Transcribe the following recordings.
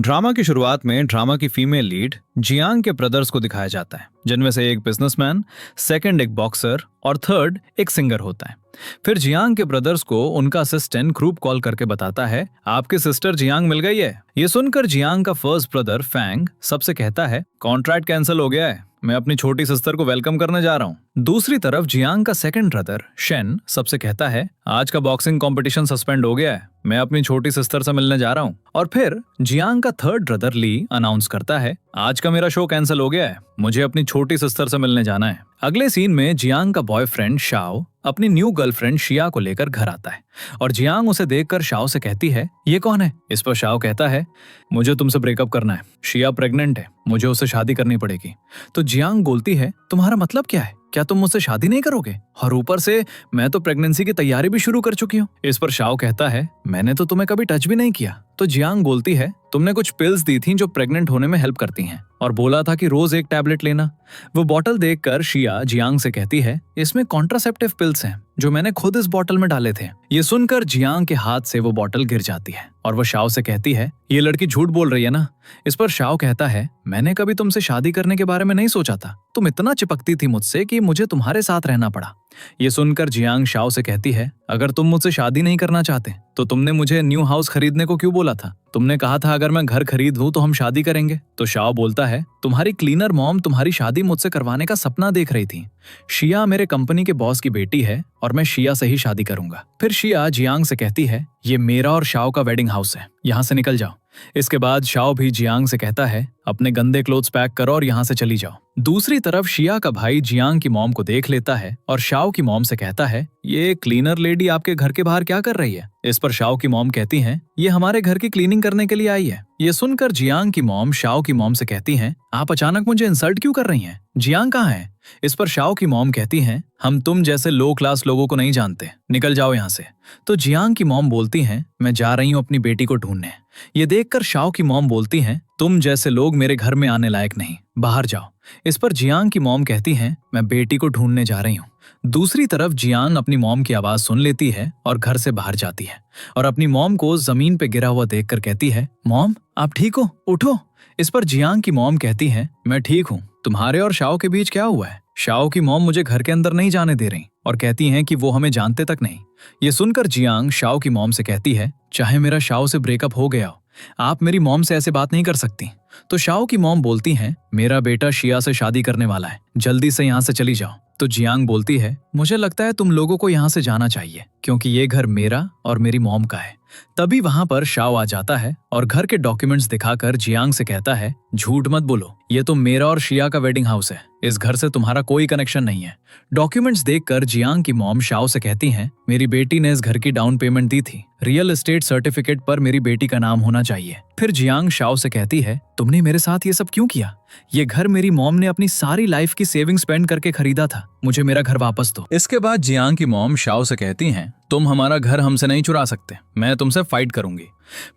Drama की शुरुआत में ड्रामा की फीमेल लीड जियांग के ब्रदर्स को दिखाया जाता है, जिनमें से एक बिजनेसमैन, सेकंड एक बॉक्सर और थर्ड एक सिंगर होता है। फिर जियांग के ब्रदर्स को उनका असिस्टेंट ग्रुप कॉल करके बताता है, आपकी सिस्टर जियांग मिल गई है। ये सुनकर जियांग का फर्स्ट ब्रदर फैंग सबसे कहता है, कॉन्ट्रैक्ट कैंसिल हो गया है, मैं अपनी छोटी सिस्टर को वेलकम करने जा रहा हूँ। दूसरी तरफ जियांग का सेकंड ब्रदर शेन सबसे कहता है, आज का बॉक्सिंग कंपटीशन सस्पेंड हो गया है, मैं अपनी छोटी सिस्टर से मिलने जा रहा हूँ। और फिर जियांग का थर्ड ब्रदर ली अनाउंस करता है, आज का मेरा शो कैंसिल हो गया है, मुझे अपनी छोटी सिस्टर से मिलने जाना है। अगले सीन में जियांग का बॉयफ्रेंड शाओ अपनी न्यू गर्लफ्रेंड शिया को लेकर घर आता है और जियांग उसे देखकर शाओ से कहती है, ये कौन है? इस पर शाओ कहता है, मुझे तुमसे ब्रेकअप करना है, शिया प्रेग्नेंट है, मुझे उससे शादी करनी पड़ेगी। तो जियांग बोलती है, तुम्हारा मतलब क्या है? क्या तुम मुझसे शादी नहीं करोगे? और ऊपर से मैं तो प्रेगनेंसी की तैयारी भी शुरू कर चुकी हूँ। इस पर शाओ कहता है, मैंने तो तुम्हें कभी टच भी नहीं किया। तो जियांग बोलती है, तुमने कुछ पिल्स दी थी जो प्रेग्नेंट होने में हेल्प करती हैं और बोला था कि रोज एक टैबलेट लेना। वो बॉटल देखकर शिया जियांग से कहती है, इसमें कॉन्ट्रासेप्टिव पिल्स हैं जो मैंने खुद इस बॉटल में डाले थे। ये सुनकर जियांग के हाथ से वो बॉटल गिर जाती है और वो शाओ से कहती है, ये लड़की झूठ बोल रही है ना? इस पर शाओ कहता है, मैंने कभी तुमसे शादी करने के बारे में नहीं सोचा था, तुम इतना चिपकती थी मुझसे कि मुझे तुम्हारे साथ रहना पड़ा। ये सुनकर जियांग शाओ से कहती है, अगर तुम मुझसे शादी नहीं करना चाहते तो तुमने मुझे न्यू हाउस खरीदने को क्यों बोला था? तुमने कहा था अगर मैं घर खरीद लूं तो हम शादी करेंगे। तो शाओ बोलता है, तुम्हारी क्लीनर मॉम तुम्हारी शादी मुझसे करवाने का सपना देख रही थी। शिया मेरे कंपनी के बॉस की बेटी है और मैं शिया से ही शादी करूंगा। फिर शिया जियांग से कहती है, ये मेरा और शाओ का वेडिंग हाउस है, यहाँ से निकल जाओ। इसके बाद शाओ भी जियांग से कहता है, अपने गंदे क्लोथ्स पैक करो और यहाँ से चली जाओ। दूसरी तरफ शिया का भाई जियांग की मॉम को देख लेता है और शाओ की मॉम से कहता है, ये क्लीनर लेडी आपके घर के बाहर क्या कर रही है? इस पर शाओ की मॉम कहती है, ये हमारे घर की क्लीनिंग करने के लिए आई है। ये सुनकर जियांग की मॉम शाओ की मॉम से कहती हैं, आप अचानक मुझे इंसल्ट क्यों कर रही हैं? जियांग कहाँ है? इस पर शाओ की मॉम कहती हैं, हम तुम जैसे लो क्लास लोगों को नहीं जानते, निकल जाओ यहाँ से। तो जियांग की मॉम बोलती हैं, मैं जा रही हूँ अपनी बेटी को ढूंढने। ये देखकर शाओ की मॉम बोलती हैं, तुम जैसे लोग मेरे घर में आने लायक नहीं, बाहर जाओ। इस पर जियांग की मॉम कहती हैं, मैं बेटी को ढूंढने जा रही हूँ। दूसरी तरफ जियांग अपनी मॉम की आवाज सुन लेती है और घर से बाहर जाती है और अपनी मॉम को जमीन पे गिरा हुआ देखकर कहती है, मॉम आप ठीक हो? उठो। इस पर जियांग की मॉम कहती है, मैं ठीक हूँ, तुम्हारे और शाओ के बीच क्या हुआ है? शाओ की मॉम मुझे घर के अंदर नहीं जाने दे रही और कहती हैं कि वो हमें जानते तक नहीं। ये सुनकर जियांग शाओ की मॉम से कहती है, चाहे मेरा शाओ से ब्रेकअप हो गया हो, आप मेरी मॉम से ऐसे बात नहीं कर सकती। तो शाओ की मॉम बोलती हैं, मेरा बेटा शिया से शादी करने वाला है, जल्दी से यहाँ से चली जाओ। तो जियांग बोलती है, मुझे लगता है तुम लोगों को यहाँ से जाना चाहिए क्योंकि ये घर मेरा और मेरी मॉम का है। तभी वहां पर शाओ आ जाता है और घर के डॉक्यूमेंट्स दिखाकर जियांग से कहता है, झूठ मत बोलो, ये तो मेरा और शिया का वेडिंग हाउस है, इस घर से तुम्हारा कोई कनेक्शन नहीं है। डॉक्यूमेंट्स देखकर जियांग की मॉम शाओ से कहती हैं, मेरी बेटी ने इस घर की डाउन पेमेंट दी थी, रियल एस्टेट सर्टिफिकेट पर मेरी बेटी का नाम होना चाहिए। फिर जियांग शाओ से कहती है, तुमने मेरे साथ ये सब क्यों किया? ये घर मेरी मॉम ने अपनी सारी लाइफ की सेविंग स्पेंड करके खरीदा था, मुझे मेरा घर वापस दो। इसके बाद जियांग की मॉम शाओ से कहती हैं, तुम हमारा घर हमसे नहीं चुरा सकते, मैं तुमसे फाइट करूंगी।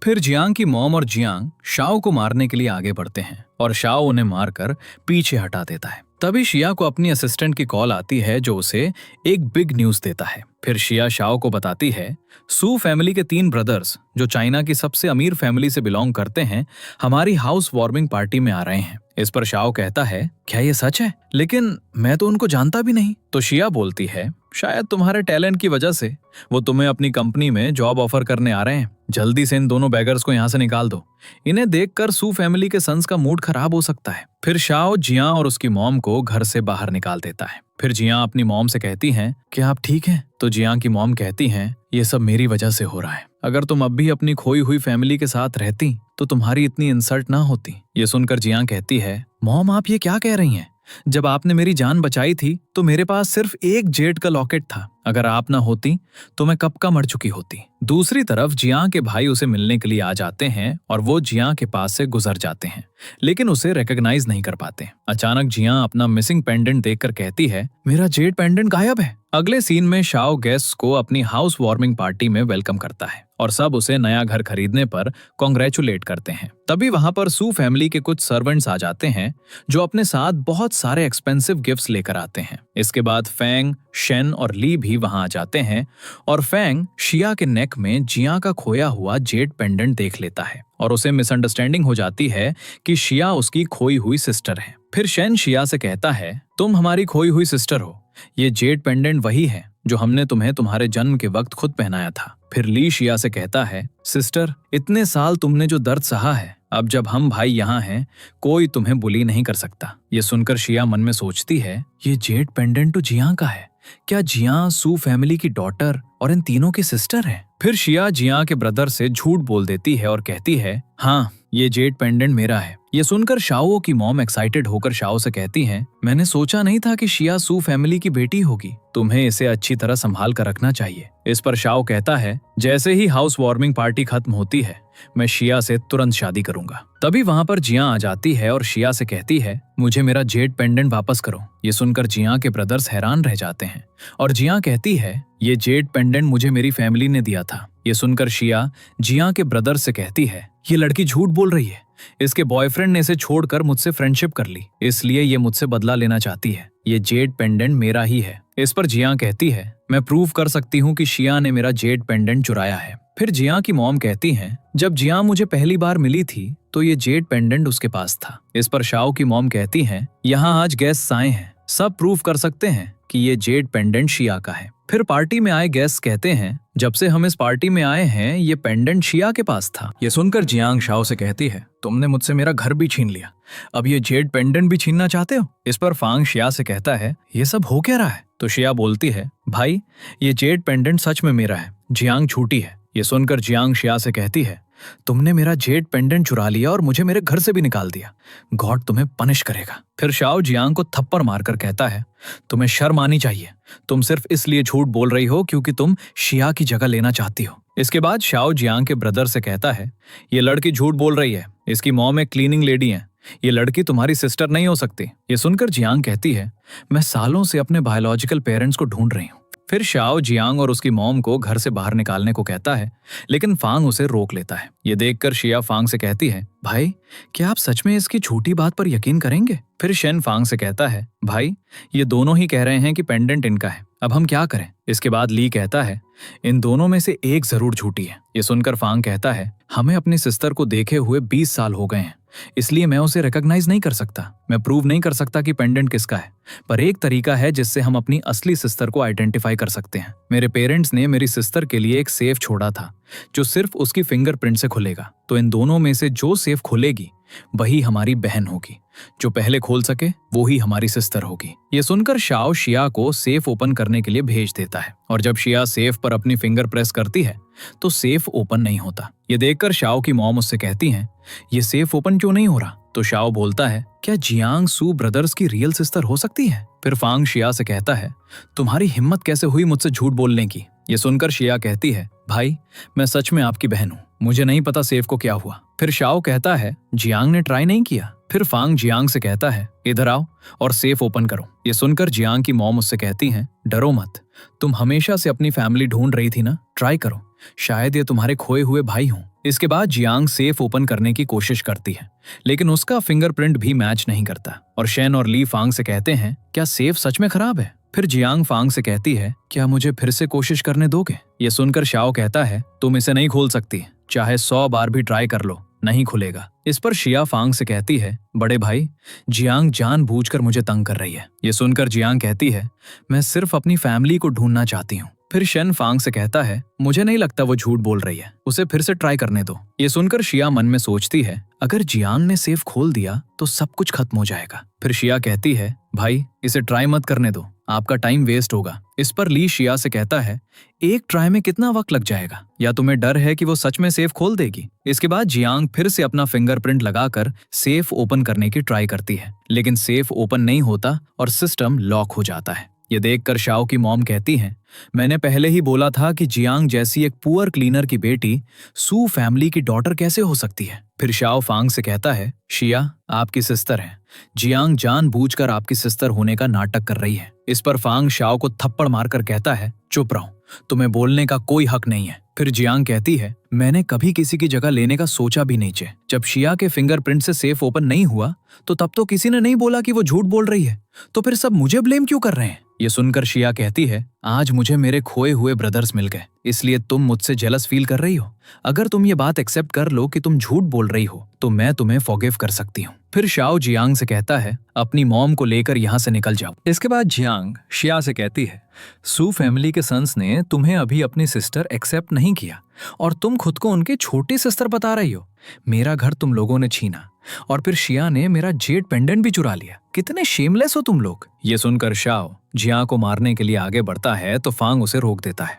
फिर जियांग की मॉम और जियांग शाओ को मारने के लिए आगे बढ़ते हैं और शाओ उन्हें मारकर पीछे हटा देता है। तभी शिया को अपनी असिस्टेंट की कॉल आती है जो उसे एक बिग न्यूज देता है। फिर शिया शाओ को बताती है, सू फैमिली के 3 ब्रदर्स जो चाइना की सबसे अमीर फैमिली से बिलोंग करते हैं, हमारी हाउस वार्मिंग पार्टी में आ रहे हैं। इस पर शाओ कहता है, क्या ये सच है? लेकिन मैं तो उनको जानता भी नहीं। तो शिया बोलती है, शायद तुम्हारे टैलेंट की वजह से वो तुम्हें अपनी कंपनी में जॉब ऑफर करने आ रहे हैं, जल्दी से इन दोनों बैगर्स को यहाँ से निकाल दो, इन्हें देखकर सू फैमिली के सन्स का मूड खराब हो सकता है। फिर शाओ जियां और उसकी मॉम को घर से बाहर निकाल देता है। फिर जियां अपनी मॉम से कहती हैं, क्या आप ठीक हैं? तो जियां की मॉम कहती हैं, ये सब मेरी वजह से हो रहा है, अगर तुम अब भी अपनी खोई हुई फैमिली के साथ रहती तो तुम्हारी इतनी इंसल्ट ना होती। ये सुनकर जियां कहती है, मॉम आप ये क्या कह रही हैं? जब आपने मेरी जान बचाई थी तो मेरे पास सिर्फ एक जेड का लॉकेट था, अगर आप ना होती तो मैं कब का मर चुकी होती। दूसरी तरफ जियां के भाई उसे मिलने के लिए आ जाते हैं और वो जियां के पास से गुजर जाते हैं लेकिन उसे रिकॉग्नाइज नहीं कर पाते। अचानक जियां अपना मिसिंग पेंडेंट देखकर कहती है, मेरा जेड पेंडेंट गायब है। अगले सीन में शाओ गेस्ट को अपनी हाउस वार्मिंग पार्टी में वेलकम करता है और सब उसे नया घर खरीदने पर कॉन्ग्रेचुलेट करते हैं। तभी वहां पर सू फैमिली के कुछ सर्वेंट्स आ जाते हैं जो अपने साथ बहुत सारे एक्सपेंसिव गिफ्ट्स लेकर आते हैं। इसके बाद फैंग, शेन और ली भी वहां आ जाते हैं और फैंग शिया के नेक में जियां का खोया हुआ जेड पेंडेंट देख लेता है और उसे मिसअंडरस्टैंडिंग हो जाती है कि शिया उसकी खोई हुई सिस्टर है। फिर शेन शिया से कहता है, तुम हमारी खोई हुई सिस्टर हो। ये जेड पेंडेंट वही है जो हमने तुम्हें तुम्हारे जन्म के वक्त खुद पहनाया था। फिर ली शिया से कहता है, सिस्टर, इतने साल तुमने जो दर्द सहा है, अब जब हम भाई यहाँ हैं, कोई तुम्हें बुली नहीं कर सकता। ये सुनकर शिया मन में सोचती है, ये जेड पेंडेंट तो जियां का है। क्या जियां सू फैमिली की डॉटर और इन तीनों की सिस्टर है? फिर शिया जियां के ब्रदर से झूठ बोल देती है और कहती है, हाँ, ये जेड पेंडेंट मेरा है। ये सुनकर शाओ की मॉम एक्साइटेड होकर शाओ से कहती हैं, मैंने सोचा नहीं था कि शिया सू फैमिली की बेटी होगी। तुम्हें इसे अच्छी तरह संभाल कर रखना चाहिए। इस पर शाओ कहता है, जैसे ही हाउस वार्मिंग पार्टी खत्म होती है, मैं शिया से तुरंत शादी करूंगा। तभी वहां पर जियां आ जाती है और शिया से कहती है, मुझे मेरा जेड पेंडेंट वापस करो। ये सुनकर जियां के ब्रदर्स हैरान रह जाते हैं और जियां कहती है, ये जेड पेंडेंट मुझे मेरी फैमिली ने दिया था। ये सुनकर शिया जियां के ब्रदर से कहती है, ये लड़की झूठ बोल रही है। इसके बॉयफ्रेंड ने इसे छोड़कर मुझसे फ्रेंडशिप कर ली, इसलिए ये मुझसे बदला लेना चाहती है। ये जेड पेंडेंट मेरा ही है। इस पर जियां कहती है, मैं प्रूव कर सकती हूँ कि शिया ने मेरा जेड पेंडेंट चुराया है। फिर जियां की मॉम कहती हैं, जब जियां मुझे पहली बार मिली थी तो ये जेड पेंडेंट उसके पास था। इस पर शाओ की मॉम कहती हैं, यहाँ आज गेस्ट्स आए हैं, सब प्रूव कर सकते हैं कि ये जेड पेंडेंट शिया का है। फिर पार्टी में आए गेस्ट कहते हैं, जब से हम इस पार्टी में आए हैं, ये पेंडेंट शिया के पास था। ये सुनकर जियांग शाओ से कहती है, तुमने मुझसे मेरा घर भी छीन लिया, अब ये जेड पेंडेंट भी छीनना चाहते हो? इस पर फांग शिया से कहता है, ये सब हो क्या रहा है? तो शिया बोलती है, भाई, ये जेड पेंडेंट सच में मेरा है, जियांग झूठी है। ये सुनकर जियांग शिया से कहती है, तुमने मेरा जेड पेंडेंट चुरा लिया और मुझे मेरे घर से भी निकाल दिया। गॉड तुम्हें पनिश करेगा। फिर शाओ जियांग को थप्पड़ मारकर कहता है, तुम्हें शर्म आनी चाहिए। तुम सिर्फ इसलिए झूठ बोल रही हो क्योंकि तुम शिया की जगह लेना चाहती हो। इसके बाद शाओ जियांग के ब्रदर से कहता है, ये लड़की झूठ बोल रही है, इसकी मॉम एक क्लीनिंग लेडी है, ये लड़की तुम्हारी सिस्टर नहीं हो सकती। ये सुनकर जियांग कहती है, मैं सालों से अपने बायोलॉजिकल पेरेंट्स को ढूंढ रही हूँ। फिर शाओ जियांग और उसकी मॉम को घर से बाहर निकालने को कहता है, लेकिन फांग उसे रोक लेता है। ये देखकर शिया फांग से कहती है, भाई, क्या आप सच में इसकी झूठी बात पर यकीन करेंगे? फिर शेन फांग से कहता है, भाई, ये दोनों ही कह रहे हैं कि पेंडेंट इनका है, अब हम क्या करें? इसके बाद ली कहता है, इन दोनों में से एक जरूर झूठी है। ये सुनकर फांग कहता है, हमें अपनी सिस्टर को देखे हुए 20 साल हो गए हैं, इसलिए मैं उसे रिकॉग्नाइज नहीं कर सकता। मैं प्रूव नहीं कर सकता कि पेंडेंट किसका है, पर एक तरीका है जिससे हम अपनी असली सिस्टर को आइडेंटिफाई कर सकते हैं। मेरे पेरेंट्स ने मेरी सिस्टर के लिए एक सेफ छोड़ा था जो सिर्फ उसकी फिंगरप्रिंट से खुलेगा, तो इन दोनों में से जो सेफ खुलेगी वही हमारी बहन होगी। जो पहले खोल सके वो ही हमारी सिस्टर होगी। ये सुनकर शाओ शिया को सेफ ओपन करने के लिए भेज देता है और जब शिया सेफ पर अपनी फिंगर प्रेस करती है तो सेफ ओपन नहीं होता। ये देखकर शाओ की मॉम उससे कहती हैं, ये सेफ ओपन क्यों नहीं हो रहा? तो शाओ बोलता है, क्या जियांग सू ब्रदर्स की रियल सिस्टर हो सकती है? फिर फांग शिया से कहता है, तुम्हारी हिम्मत कैसे हुई मुझसे झूठ बोलने की? ये सुनकर शिया कहती है, भाई, मैं सच में आपकी बहन हूँ, मुझे नहीं पता सेफ को क्या हुआ। फिर शाओ कहता है, जियांग ने ट्राई नहीं किया। फिर फांग जियांग से कहता है, इधर आओ और सेफ ओपन करो। ये सुनकर जियांग की मॉम उससे कहती हैं, डरो मत, तुम हमेशा से अपनी फैमिली ढूंढ रही थी ना, ट्राई करो, शायद ये तुम्हारे खोए हुए भाई हों। इसके बाद जियांग सेफ ओपन करने की कोशिश करती है, लेकिन उसका फिंगरप्रिंट भी मैच नहीं करता और शेन और ली फांग से कहते हैं, क्या सेफ सच में खराब है? फिर जियांग फांग से कहती है, क्या मुझे फिर से कोशिश करने दोगे? ये सुनकर शाओ कहता है, तुम इसे नहीं खोल सकती, चाहे 100 बार भी ट्राई कर लो, नहीं खुलेगा। इस पर शिया फांग से कहती है, बड़े भाई, जियांग जानबूझकर मुझे तंग कर रही है। ये सुनकर जियांग कहती है, मैं सिर्फ अपनी फैमिली को ढूंढना चाहती हूँ। फिर शेन फांग से कहता है, मुझे नहीं लगता वो झूठ बोल रही है, उसे फिर से ट्राई करने दो। ये सुनकर शिया मन में सोचती है, अगर जियांग ने सेफ खोल दिया तो सब कुछ खत्म हो जाएगा। फिर शिया कहती है, भाई, इसे ट्राई मत करने दो, आपका टाइम वेस्ट होगा। इस पर ली शिया से कहता है, एक ट्राई में कितना वक्त लग जाएगा? या तुम्हें डर है कि वो सच में सेफ खोल देगी? इसके बाद जियांग फिर से अपना फिंगरप्रिंट लगाकर सेफ ओपन करने की ट्राई करती है, लेकिन सेफ ओपन नहीं होता और सिस्टम लॉक हो जाता है। ये देखकर शाओ की मॉम कहती हैं, मैंने पहले ही बोला था कि जियांग जैसी एक पुअर क्लीनर की बेटी सू फैमिली की डॉटर कैसे हो सकती है। फिर शाओ फांग से कहता है, शिया आपकी सिस्टर है, जियांग जानबूझकर आपकी सिस्टर होने का नाटक कर रही है। इस पर फांग शाओ को थप्पड़ मारकर कहता है, चुप रहो, तुम्हें बोलने का कोई हक नहीं है। फिर जियांग कहती है, मैंने कभी किसी की जगह लेने का सोचा भी नहीं। जब शिया के फिंगरप्रिंट से सेफ ओपन नहीं हुआ तो तब तो किसी ने नहीं बोला कि वो झूठ बोल रही है, तो फिर सब मुझे ब्लेम क्यों कर रहे हैं? ये सुनकर शिया कहती है, आज मुझे मेरे खोए हुए ब्रदर्स मिल गए, इसलिए तुम मुझसे जेलस फील कर रही हो। अगर तुम ये बात एक्सेप्ट कर लो कि तुम झूठ बोल रही हो तो मैं तुम्हें फॉरगिव कर सकती हूँ। फिर शाओ जियांग से कहता है, अपनी मॉम को लेकर यहाँ से निकल जाओ। इसके बाद जियांग शिया से कहती है, सू फैमिली के सन्स ने तुम्हें अभी अपनी सिस्टर एक्सेप्ट नहीं किया और तुम खुद को उनके छोटी सिस्टर बता रही हो। मेरा घर तुम लोगों ने छीना और फिर शिया ने मेरा जेड पेंडेंट भी चुरा लिया। कितने शेमलेस हो तुम लोग। ये सुनकर शाओ जियांग को मारने के लिए आगे बढ़ता है तो फांग उसे रोक देता है।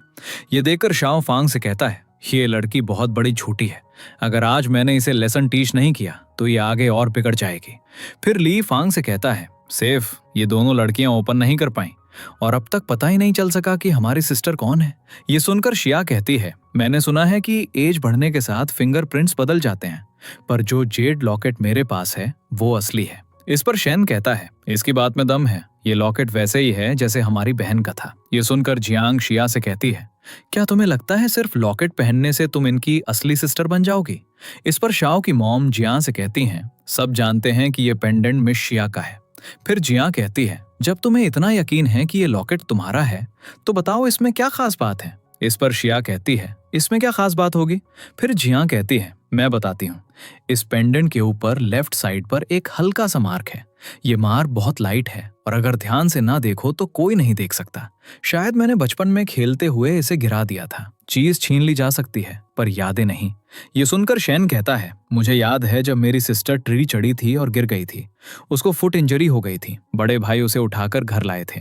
ये देखकर शाओ फांग से कहता है, ये लड़की बहुत बड़ी झूठी है। अगर आज मैंने इसे लेसन टीच नहीं किया तो ये आगे और बिगड़ जाएगी। फिर ली फांग से कहता है, सेफ ये दोनों लड़कियां ओपन नहीं कर पाई और अब तक पता ही नहीं चल सका कि हमारी सिस्टर कौन है। ये सुनकर शिया कहती है, मैंने सुना है कि एज बढ़ने के साथ फिंगरप्रिंट्स बदल जाते हैं, पर जो जेड लॉकेट मेरे पास है वो असली है। इस पर शेन कहता है, इसकी बात में दम है, ये लॉकेट वैसे ही है जैसे हमारी बहन का था। ये सुनकर जियांग शिया से कहती है, क्या तुम्हें लगता है सिर्फ लॉकेट पहनने से तुम इनकी असली सिस्टर बन जाओगी? इस पर शाओ की मॉम जियांग से कहती हैं, सब जानते हैं कि ये पेंडेंट मिस शिया का है। फिर जियांग कहती है, जब तुम्हें इतना यकीन है कि ये लॉकेट तुम्हारा है तो बताओ इसमें क्या खास बात है? इस पर शिया कहती है, इसमें क्या खास बात होगी? फिर जियांग कहती है, मैं बताती हूँ। इस पेंडेंट के ऊपर लेफ्ट साइड पर एक हल्का सा मार्क है। ये मार्क बहुत लाइट है और अगर ध्यान से ना देखो तो कोई नहीं देख सकता। शायद मैंने बचपन में खेलते हुए इसे गिरा दिया था। चीज छीन ली जा सकती है पर यादें नहीं। ये सुनकर शेन कहता है, मुझे याद है जब मेरी सिस्टर ट्री चढ़ी थी और गिर गई थी। उसको फुट इंजरी हो गई थी। बड़े भाई उसे उठाकर घर लाए थे।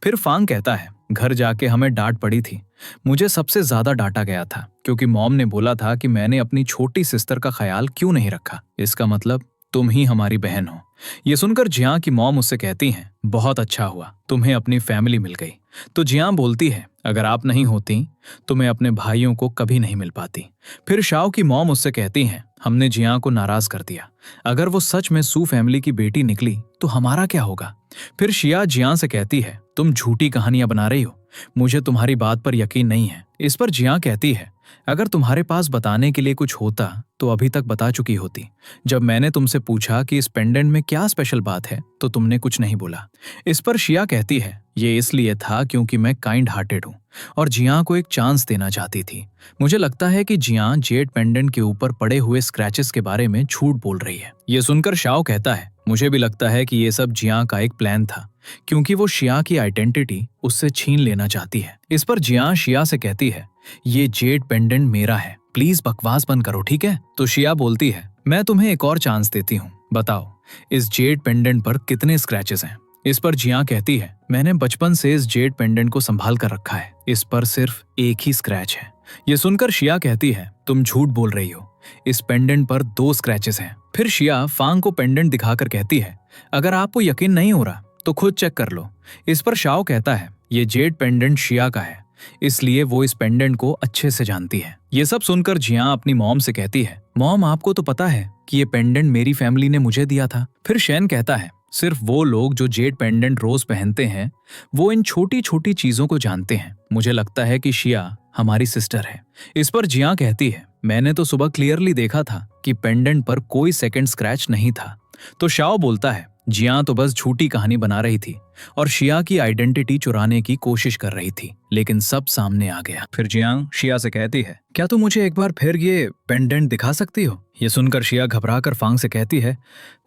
फिर फांग कहता है, घर जाके हमें डांट पड़ी थी। मुझे सबसे ज्यादा डांटा गया था क्योंकि मॉम ने बोला था कि मैंने अपनी छोटी सिस्टर का ख्याल क्यों नहीं रखा। इसका मतलब तुम ही हमारी बहन हो। ये सुनकर जियांग की मॉम उससे कहती हैं, बहुत अच्छा हुआ तुम्हें अपनी फैमिली मिल गई। तो जियांग बोलती है, अगर आप नहीं होती तो मैं अपने भाइयों को कभी नहीं मिल पाती। फिर शाओ की मॉम उससे कहती हैं, हमने जियांग को नाराज कर दिया। अगर वो सच में सू फैमिली की बेटी निकली तो हमारा क्या होगा? फिर शिया जियांग से कहती है, तुम झूठी कहानियां बना रही हो, मुझे तुम्हारी बात पर यकीन नहीं है। इस पर जियांग कहती है, अगर तुम्हारे पास बताने के लिए कुछ होता तो अभी तक बता चुकी होती। जब मैंने तुमसे पूछा कि इस पेंडेंट में क्या स्पेशल बात है तो तुमने कुछ नहीं बोला। इस पर शिया कहती है, ये इसलिए था क्योंकि मैं काइंड हार्टेड हूँ और जियांग को एक चांस देना चाहती थी। मुझे लगता है कि जियांग जेड पेंडेंट के ऊपर पड़े हुए स्क्रैचेस के बारे में झूठ बोल रही है। ये सुनकर शाओ कहता है, मुझे भी लगता है कि ये सब जियांग का एक प्लान था क्योंकि वो शिया की आइडेंटिटी उससे छीन लेना चाहती है। इस पर जियांग शिया से कहती है, ये जेड पेंडेंट मेरा है, प्लीज बकवास बंद करो, ठीक है? तो शिया बोलती है, मैं तुम्हें एक और चांस देती हूँ, बताओ इस जेड पेंडेंट पर कितने स्क्रैचेस हैं? इस पर जियांग कहती है, मैंने बचपन से इस जेड पेंडेंट को संभाल कर रखा है, इस पर सिर्फ एक ही स्क्रैच है। ये सुनकर शिया कहती है, तुम झूठ बोल रही हो, इस पेंडेंट पर 2 स्क्रैचेस हैं। फिर शिया फांग को पेंडेंट दिखाकर कहती है, अगर आपको यकीन नहीं हो रहा तो खुद चेक कर लो। इस पर शाओ कहता है, ये जेड पेंडेंट शिया का है, इसलिए वो इस पेंडेंट को अच्छे से जानती है। ये सब सुनकर जियांग अपनी मॉम से कहती है, मॉम आपको तो पता है कि ये पेंडेंट मेरी फैमिली ने मुझे दिया था। फिर शेन कहता है, सिर्फ वो लोग जो जेड पेंडेंट रोज पहनते हैं वो इन छोटी छोटी चीजों को जानते हैं। मुझे लगता है कि शिया हमारी सिस्टर है। इस पर जियांग कहती है, मैंने तो सुबह क्लियरली देखा था कि पेंडेंट पर कोई सेकंड स्क्रैच नहीं था। तो शाओ बोलता है, जियांग तो बस झूठी कहानी बना रही थी और शिया की आइडेंटिटी चुराने की कोशिश कर रही थी, लेकिन सब सामने आ गया। फिर जियांग शिया से कहती है, क्या तुम मुझे एक बार फिर ये पेंडेंट दिखा सकती हो? ये सुनकर शिया घबराकर फांग से कहती है,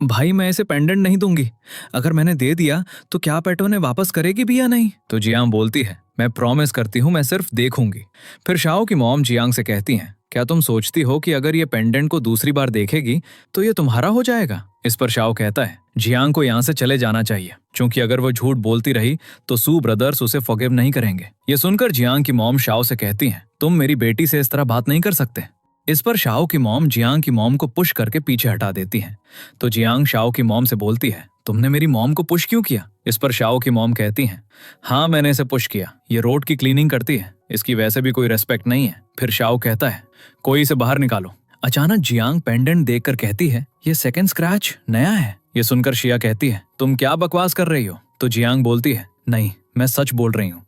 भाई मैं इसे पेंडेंट नहीं दूंगी। अगर मैंने दे दिया तो क्या पेटो ने वापस करेगी भी या नहीं? तो जियांग बोलती है, मैं प्रॉमिस करती हूँ, मैं सिर्फ देखूंगी। फिर शाओ की मॉम जियांग से कहती हैं, क्या तुम सोचती हो कि अगर ये पेंडेंट को दूसरी बार देखेगी तो ये तुम्हारा हो जाएगा? इस पर शाओ कहता है, जियांग को यहाँ से चले जाना चाहिए क्योंकि अगर वो झूठ बोलती रही तो सू ब्रदर्स उसे फॉरगिव नहीं करेंगे। ये सुनकर जियांग की मॉम शाओ से कहती हैं, तुम मेरी बेटी से इस तरह बात नहीं कर सकते। इस पर शाओ की मॉम जियांग की मॉम को पुश करके पीछे हटा देती हैं। तो जियांग शाओ की मॉम से बोलती है, तुमने मेरी मॉम को पुश क्यों किया? इस पर शाओ की मॉम कहती हैं, हाँ मैंने इसे पुश किया, ये रोड की क्लीनिंग करती है, इसकी वैसे भी कोई रेस्पेक्ट नहीं है। फिर शाओ कहता है, कोई इसे बाहर निकालो। अचानक जियांग पेंडेंट देखकर कहती है, ये सेकंड स्क्रैच नया है। ये सुनकर शिया कहती है, तुम क्या बकवास कर रही हो? तो जियांग बोलती है, नहीं मैं सच बोल रही हूँ।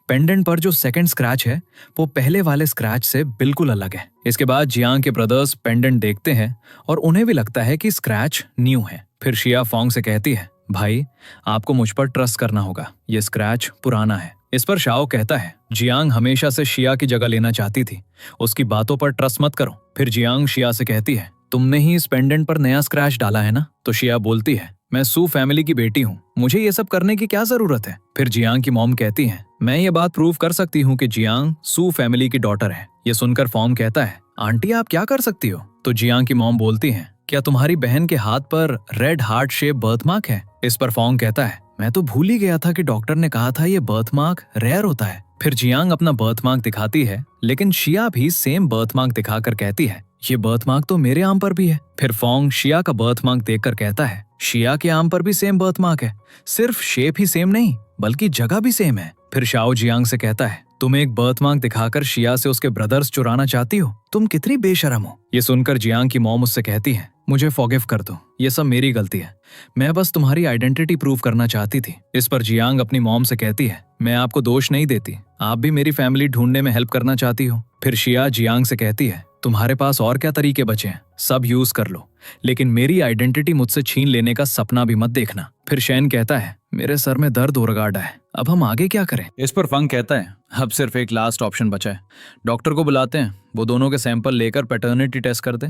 पेंडेंट पर जो सेकंड स्क्रैच है वो पहले वाले स्क्रैच से बिल्कुल अलग है। इसके बाद जियांग के ब्रदर्स पेंडेंट देखते हैं और उन्हें भी लगता है कि स्क्रैच न्यू है। फिर शिया फांग से कहती है, भाई आपको मुझ पर ट्रस्ट करना होगा, ये स्क्रैच पुराना है इस पर शाओ कहता है जियांग हमेशा से शिया की जगह लेना चाहती थी, उसकी बातों पर ट्रस्ट मत करो। फिर जियांग शिया से कहती है तुमने ही इस पेंडेंट पर नया स्क्रैच डाला है ना? तो शिया बोलती है मैं सू फैमिली की बेटी हूँ, मुझे ये सब करने की क्या जरूरत है? फिर जियांग की मॉम कहती है मैं ये बात प्रूव कर सकती हूँ कि जियांग सू फैमिली की डॉटर है। ये सुनकर फॉर्म कहता है आंटी आप क्या कर सकती हो? तो जियांग की मॉम बोलती है क्या तुम्हारी बहन के हाथ पर red heart shape birth mark है? इस पर फॉन्ग कहता है मैं तो भूल ही गया था कि डॉक्टर ने कहा था ये बर्थ मार्क रेयर होता है। फिर जियांग अपना बर्थ मार्क दिखाती है, लेकिन शिया भी सेम बर्थ मार्क दिखाकर कहती है ये बर्थ मार्क तो मेरे आर्म पर भी है। फिर फॉन्ग शिया का बर्थ मार्क देखकर कहता है शिया के आर्म पर भी सेम बर्थ मार्क है, सिर्फ शेप ही सेम नहीं बल्कि जगह भी सेम है। फिर शाओ जियांग से कहता है तुम एक बर्थ मार्क दिखाकर शिया से उसके ब्रदर्स चुराना चाहती हो, तुम कितनी बेशरम हो। ये सुनकर जियांग की मॉम उससे कहती है मुझे फॉरगिव कर दो, ये सब मेरी गलती है, मैं बस तुम्हारी आइडेंटिटी प्रूव करना चाहती थी। इस पर जियांग अपनी मॉम से कहती है मैं आपको दोष नहीं देती, आप भी मेरी फैमिली ढूंढने में हेल्प करना चाहती हो। फिर शिया जियांग से कहती है तुम्हारे पास और क्या तरीके बचे हैं, सब यूज कर लो, लेकिन मेरी आइडेंटिटी मुझसे छीन लेने का सपना भी मत देखना। फिर शैन कहता है मेरे सर में दर्द हो रहा है, अब हम आगे क्या करें? इस पर फंग कहता है अब सिर्फ एक लास्ट ऑप्शन बचा है, डॉक्टर को बुलाते हैं, वो दोनों के सैंपल लेकर पैटर्निटी टेस्ट कर दे,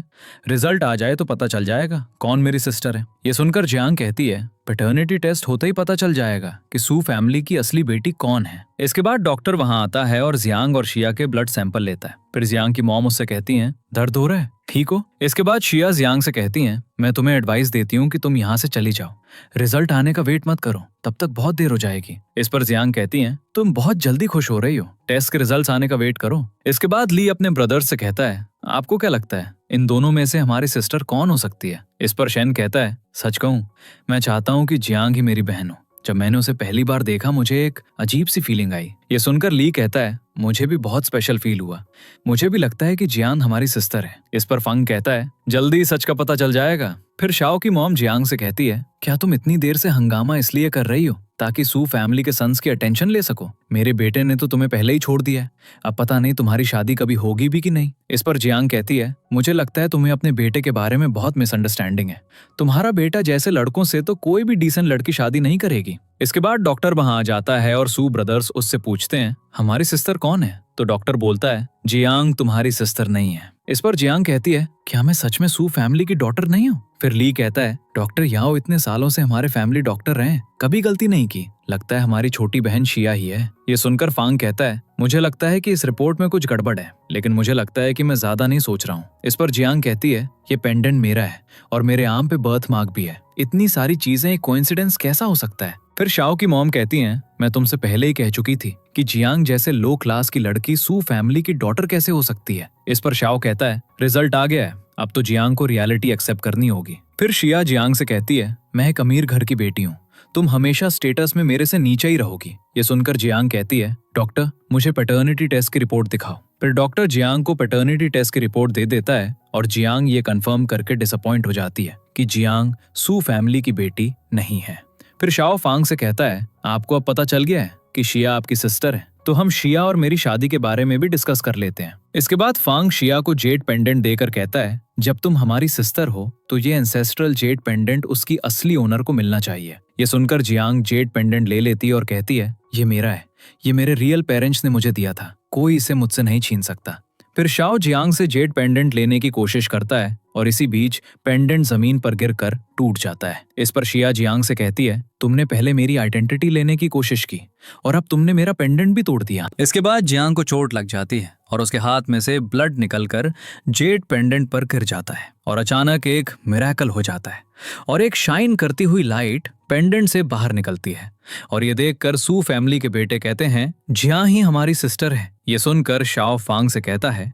रिजल्ट आ जाए तो पता चल जाएगा कौन मेरी सिस्टर है। ये सुनकर जियांग कहती है पैटर्निटी टेस्ट होते ही पता चल जाएगा कि सू फैमिली की असली बेटी कौन है। इसके बाद डॉक्टर वहां आता है और जियांग और शिया के ब्लड सैंपल लेता है। फिर जियांग की मॉम उससे कहती है दर्द हो रहा है, ठीक हो? इसके बाद शिया जियांग से कहती हैं मैं तुम्हें एडवाइस देती हूँ कि तुम यहाँ से चली जाओ, रिजल्ट आने का वेट मत करो, तब तक बहुत देर हो जाएगी। इस पर जियांग कहती हैं तुम बहुत जल्दी खुश हो रही हो, टेस्ट के रिजल्ट्स आने का वेट करो। इसके बाद ली अपने ब्रदर से कहता है आपको क्या लगता है इन दोनों में से हमारी सिस्टर कौन हो सकती है? इस पर शेन कहता है सच कहूँ मैं चाहता हूँ कि जियांग ही मेरी बहन हो, जब मैंने उसे पहली बार देखा मुझे एक अजीब सी फीलिंग आई। ये सुनकर ली कहता है मुझे भी बहुत स्पेशल फील हुआ, मुझे भी लगता है कि जियांग हमारी सिस्टर है। इस पर फंग कहता है जल्दी सच का पता चल जाएगा। फिर शाओ की मॉम जियांग से कहती है क्या तुम इतनी देर से हंगामा इसलिए कर रही हो ताकि सू फैमिली के सन्स की अटेंशन ले सको? मेरे बेटे ने तो तुम्हें पहले ही छोड़ दिया है, अब पता नहीं तुम्हारी शादी कभी होगी भी कि नहीं। इस पर जियांग कहती है मुझे लगता है तुम्हें अपने बेटे के बारे में बहुत मिसअंडरस्टैंडिंग है, तुम्हारा बेटा जैसे लड़कों से तो कोई भी डिसेंट लड़की शादी नहीं करेगी। इसके बाद डॉक्टर वहां आ जाता है और सू ब्रदर्स उससे पूछते हैं हमारी सिस्टर कौन है? तो डॉक्टर बोलता है जियांग तुम्हारी सिस्टर नहीं है। इस पर जियांग कहती है क्या मैं सच में सू फैमिली की डॉटर नहीं हूँ? फिर ली कहता है डॉक्टर याओ इतने सालों से हमारे फैमिली डॉक्टर रहे, कभी गलती नहीं की, लगता है हमारी छोटी बहन शिया ही है। ये सुनकर फांग कहता है मुझे लगता है कि इस रिपोर्ट में कुछ गड़बड़ है, लेकिन मुझे लगता है कि मैं ज्यादा नहीं सोच रहा हूँ। इस पर जियांग कहती है ये पेंडेंट मेरा है और मेरे आर्म पे बर्थ मार्क भी है, इतनी सारी चीजें एक कोइंसिडेंस कैसा हो सकता है? फिर शाओ की मॉम कहती हैं मैं तुमसे पहले ही कह चुकी थी कि जियांग जैसे लो क्लास की लड़की सू फैमिली की डॉटर कैसे हो सकती है। इस पर शाओ कहता है रिजल्ट आ गया है, अब तो जियांग को रियलिटी एक्सेप्ट करनी होगी। फिर शिया जियांग से कहती है मैं एक अमीर घर की बेटी हूँ, तुम हमेशा स्टेटस में मेरे से नीचे ही रहोगी। ये सुनकर जियांग कहती है डॉक्टर मुझे पैटर्निटी टेस्ट की रिपोर्ट दिखाओ। फिर डॉक्टर जियांग को पैटर्निटी टेस्ट की रिपोर्ट दे देता है और जियांग ये कंफर्म करके डिसअपॉइंट हो जाती है कि जियांग सू फैमिली की बेटी नहीं है। फिर शाओ फांग से कहता है आपको अब पता चल गया है कि शिया आपकी सिस्टर है, तो हम शिया और मेरी शादी के बारे में भी डिस्कस कर लेते हैं। इसके बाद फांग शिया को जेड पेंडेंट देकर कहता है जब तुम हमारी सिस्टर हो तो ये एंसेस्ट्रल जेड पेंडेंट उसकी असली ओनर को मिलना चाहिए। ये सुनकर जियांग जेड पेंडेंट ले लेती है और कहती है ये मेरा है, ये मेरे रियल पेरेंट्स ने मुझे दिया था, कोई इसे मुझसे नहीं छीन सकता। फिर शाओ जियांग से जेड पेंडेंट लेने की कोशिश करता है और इसी बीच पेंडेंट जमीन पर गिरकर टूट जाता है। इस पर शिया जियांग से कहती है तुमने पहले मेरी आइडेंटिटी लेने की कोशिश की और अब तुमने मेरा पेंडेंट भी तोड़ दिया। इसके बाद जियांग को चोट लग जाती है और उसके हाथ में से ब्लड निकलकर जेड पेंडेंट पर गिर जाता है और अचानक एक मिरेकल हो जाता है और एक शाइन करती हुई लाइट पेंडेंट से बाहर निकलती है और ये देखकर सू फैमिली के बेटे कहते हैं जियां ही हमारी सिस्टर है। ये सुनकर शाओ फांग से कहता है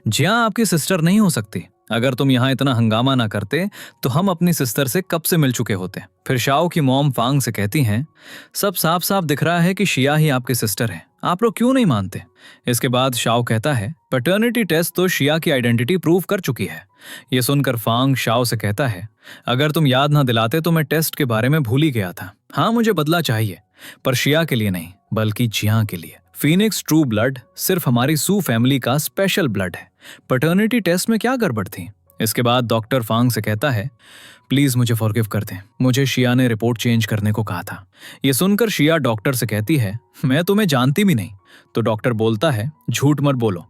जियां आपकी सिस्टर नहीं हो सकती, अगर तुम यहाँ इतना हंगामा ना करते तो हम अपनी सिस्टर से कब से मिल चुके होते। फिर शाओ की मॉम फांग से कहती हैं सब साफ साफ दिख रहा है कि शिया ही आपकी सिस्टर है, आप लोग क्यों नहीं मानते? इसके बाद शाओ कहता है पैटर्निटी टेस्ट तो शिया की आइडेंटिटी प्रूव कर चुकी है। ये सुनकर फांग शाओ से कहता है अगर तुम याद ना दिलाते तो मैं टेस्ट के बारे में भूल ही गया था। हाँ मुझे बदला चाहिए, पर शिया के लिए नहीं बल्कि जियांग के लिए। फीनिक्स ट्रू ब्लड सिर्फ हमारी सू फैमिली का स्पेशल ब्लड है, पैटर्निटी टेस्ट में क्या गड़बड़ थी? इसके बाद डॉक्टर फांग से कहता है, प्लीज मुझे फॉरगिव कर दें, मुझे शिया ने रिपोर्ट चेंज करने को कहा था। ये सुनकर शिया डॉक्टर से कहती है, मैं तुम्हें जानती भी नहीं। तो डॉक्टर बोलता है, झूठ मत बोलो,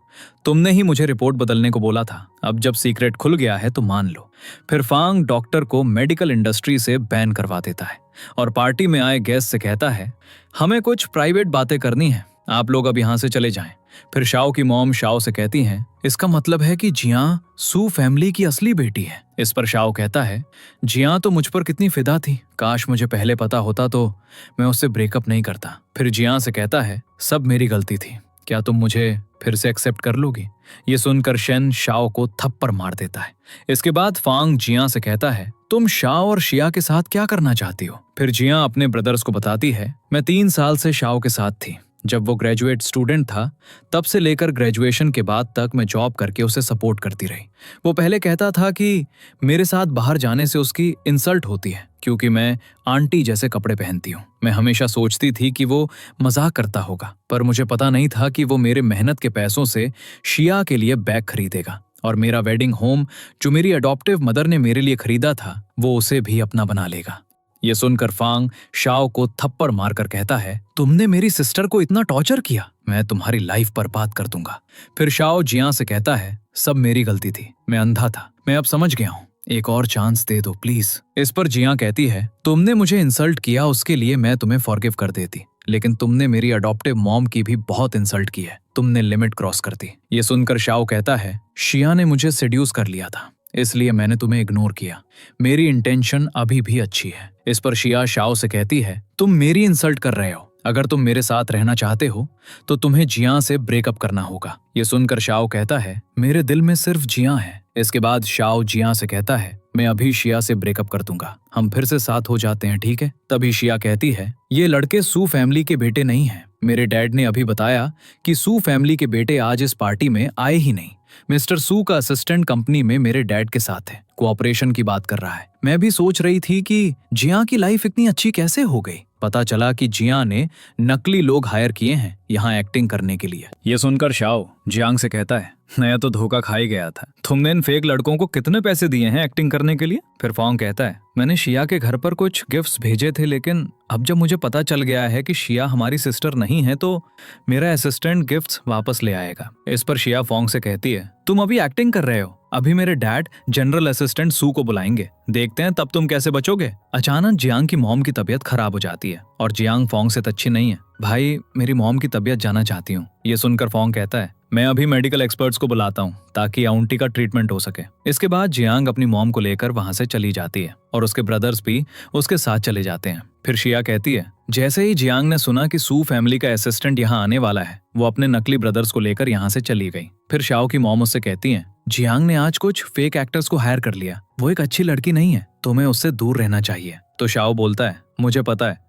तुमने ही मुझे रिपोर्ट बदलने को बोला था। अब जब सीक्रेट खुल गया है तो मान लो। फिर फांग डॉक्टर को मेडिकल इंडस्ट्री से बैन करवा देता है और पार्टी में आए गेस्ट से कहता है, हमें कुछ प्राइवेट बातें करनी है, आप लोग अब यहाँ से चले जाएं। फिर शाओ की मॉम शाओ से कहती हैं, इसका मतलब है कि जियां सू फैमिली की असली बेटी है। इस पर शाओ कहता है, जियां तो मुझ पर कितनी फिदा थी, काश मुझे पहले पता होता तो मैं उससे ब्रेकअप नहीं करता। फिर जियां से कहता है, सब मेरी गलती थी, क्या तुम मुझे फिर से एक्सेप्ट कर लोगी? ये सुनकर शेन शाओ को थप्पड़ मार देता है। इसके बाद फांग जियां से कहता है, तुम शाओ और शिया के साथ क्या करना चाहती हो? फिर जियां अपने ब्रदर्स को बताती है, मैं 3 साल से शाओ के साथ थी। जब वो ग्रेजुएट स्टूडेंट था तब से लेकर ग्रेजुएशन के बाद तक मैं जॉब करके उसे सपोर्ट करती रही। वो पहले कहता था कि मेरे साथ बाहर जाने से उसकी इंसल्ट होती है क्योंकि मैं आंटी जैसे कपड़े पहनती हूँ। मैं हमेशा सोचती थी कि वो मजाक करता होगा, पर मुझे पता नहीं था कि वो मेरे मेहनत के पैसों से शिया के लिए बैग खरीदेगा और मेरा वेडिंग होम जो मेरी अडॉप्टिव मदर ने मेरे लिए खरीदा था वो उसे भी अपना बना लेगा। ये सुनकर फांग शाओ को थप्पड़ मारकर कहता है, तुमने मेरी सिस्टर को इतना टॉर्चर किया, मैं तुम्हारी लाइफ बर्बाद कर दूंगा। फिर शाओ जियां से कहता है, सब मेरी गलती थी, मैं अंधा था, मैं अब समझ गया हूँ, एक और चांस दे दो प्लीज। इस पर जियां कहती है, तुमने मुझे इंसल्ट किया उसके लिए मैं तुम्हें फॉरगिव कर देती, लेकिन तुमने मेरी अडॉप्टिव मॉम की भी बहुत इंसल्ट की है, तुमने लिमिट क्रॉस कर दी। ये सुनकर शाओ कहता है, शिया ने मुझे सेड्यूस कर लिया था, इसलिए मैंने तुम्हें इग्नोर किया, मेरी इंटेंशन अभी भी अच्छी है। इस पर शिया शाओ से कहती है, तुम मेरी इंसल्ट कर रहे हो, अगर तुम मेरे साथ रहना चाहते हो तो तुम्हें जियां से ब्रेकअप करना होगा। ये सुनकर शाओ कहता है, मेरे दिल में सिर्फ जियां है। इसके बाद शाओ जियां से कहता है, मैं अभी शिया से ब्रेकअप कर दूंगा, हम फिर से साथ हो जाते हैं, ठीक है? तभी शिया कहती है, ये लड़के सू फैमिली के बेटे नहीं हैं, मेरे डैड ने अभी बताया कि सू फैमिली के बेटे आज इस पार्टी में आए ही नहीं। मिस्टर सू का असिस्टेंट कंपनी में मेरे डैड के साथ है, कोऑपरेशन की बात कर रहा है। मैं भी सोच रही थी कि जियां की लाइफ इतनी अच्छी कैसे हो गई। पता चला कि जियां ने नकली लोग हायर किए हैं यहाँ एक्टिंग करने के लिए। ये सुनकर शाओ जियांग से कहता है, नया तो धोखा खा ही गया था, तुमने इन फेक लड़कों को कितने पैसे दिए हैं एक्टिंग करने के लिए? फिर फांग कहता है, मैंने शिया के घर पर कुछ गिफ्ट्स भेजे थे, लेकिन अब जब मुझे पता चल गया है कि शिया हमारी सिस्टर नहीं है तो मेरा असिस्टेंट गिफ्ट्स वापस ले आएगा। इस पर शिया फांग से कहती है, तुम अभी एक्टिंग कर रहे हो, अभी मेरे डैड जनरल असिस्टेंट सू को बुलाएंगे, देखते हैं तब तुम कैसे बचोगे। अचानक जियांग की मॉम की तबीयत खराब हो जाती है और जियांग फांग से अच्छी नहीं है। भाई, मेरी मॉम की तबीयत जानना चाहती हूँ। ये सुनकर फांग कहता है, मैं अभी मेडिकल एक्सपर्ट्स को बुलाता हूँ ताकि आउंटी का ट्रीटमेंट हो सके। इसके बाद जियांग अपनी मॉम को लेकर वहां से चली जाती है और उसके ब्रदर्स भी उसके साथ चले जाते हैं। फिर शिया कहती है, जैसे ही जियांग ने सुना कि सू फैमिली का असिस्टेंट यहाँ आने वाला है, वो अपने नकली ब्रदर्स को लेकर यहाँ से चली गई। फिर शाओ की मॉम उससे कहती है, जियांग ने आज कुछ फेक एक्टर्स को हायर कर लिया, वो एक अच्छी लड़की नहीं है, तुम्हें उससे दूर रहना चाहिए। तो शाओ बोलता है, मुझे पता है,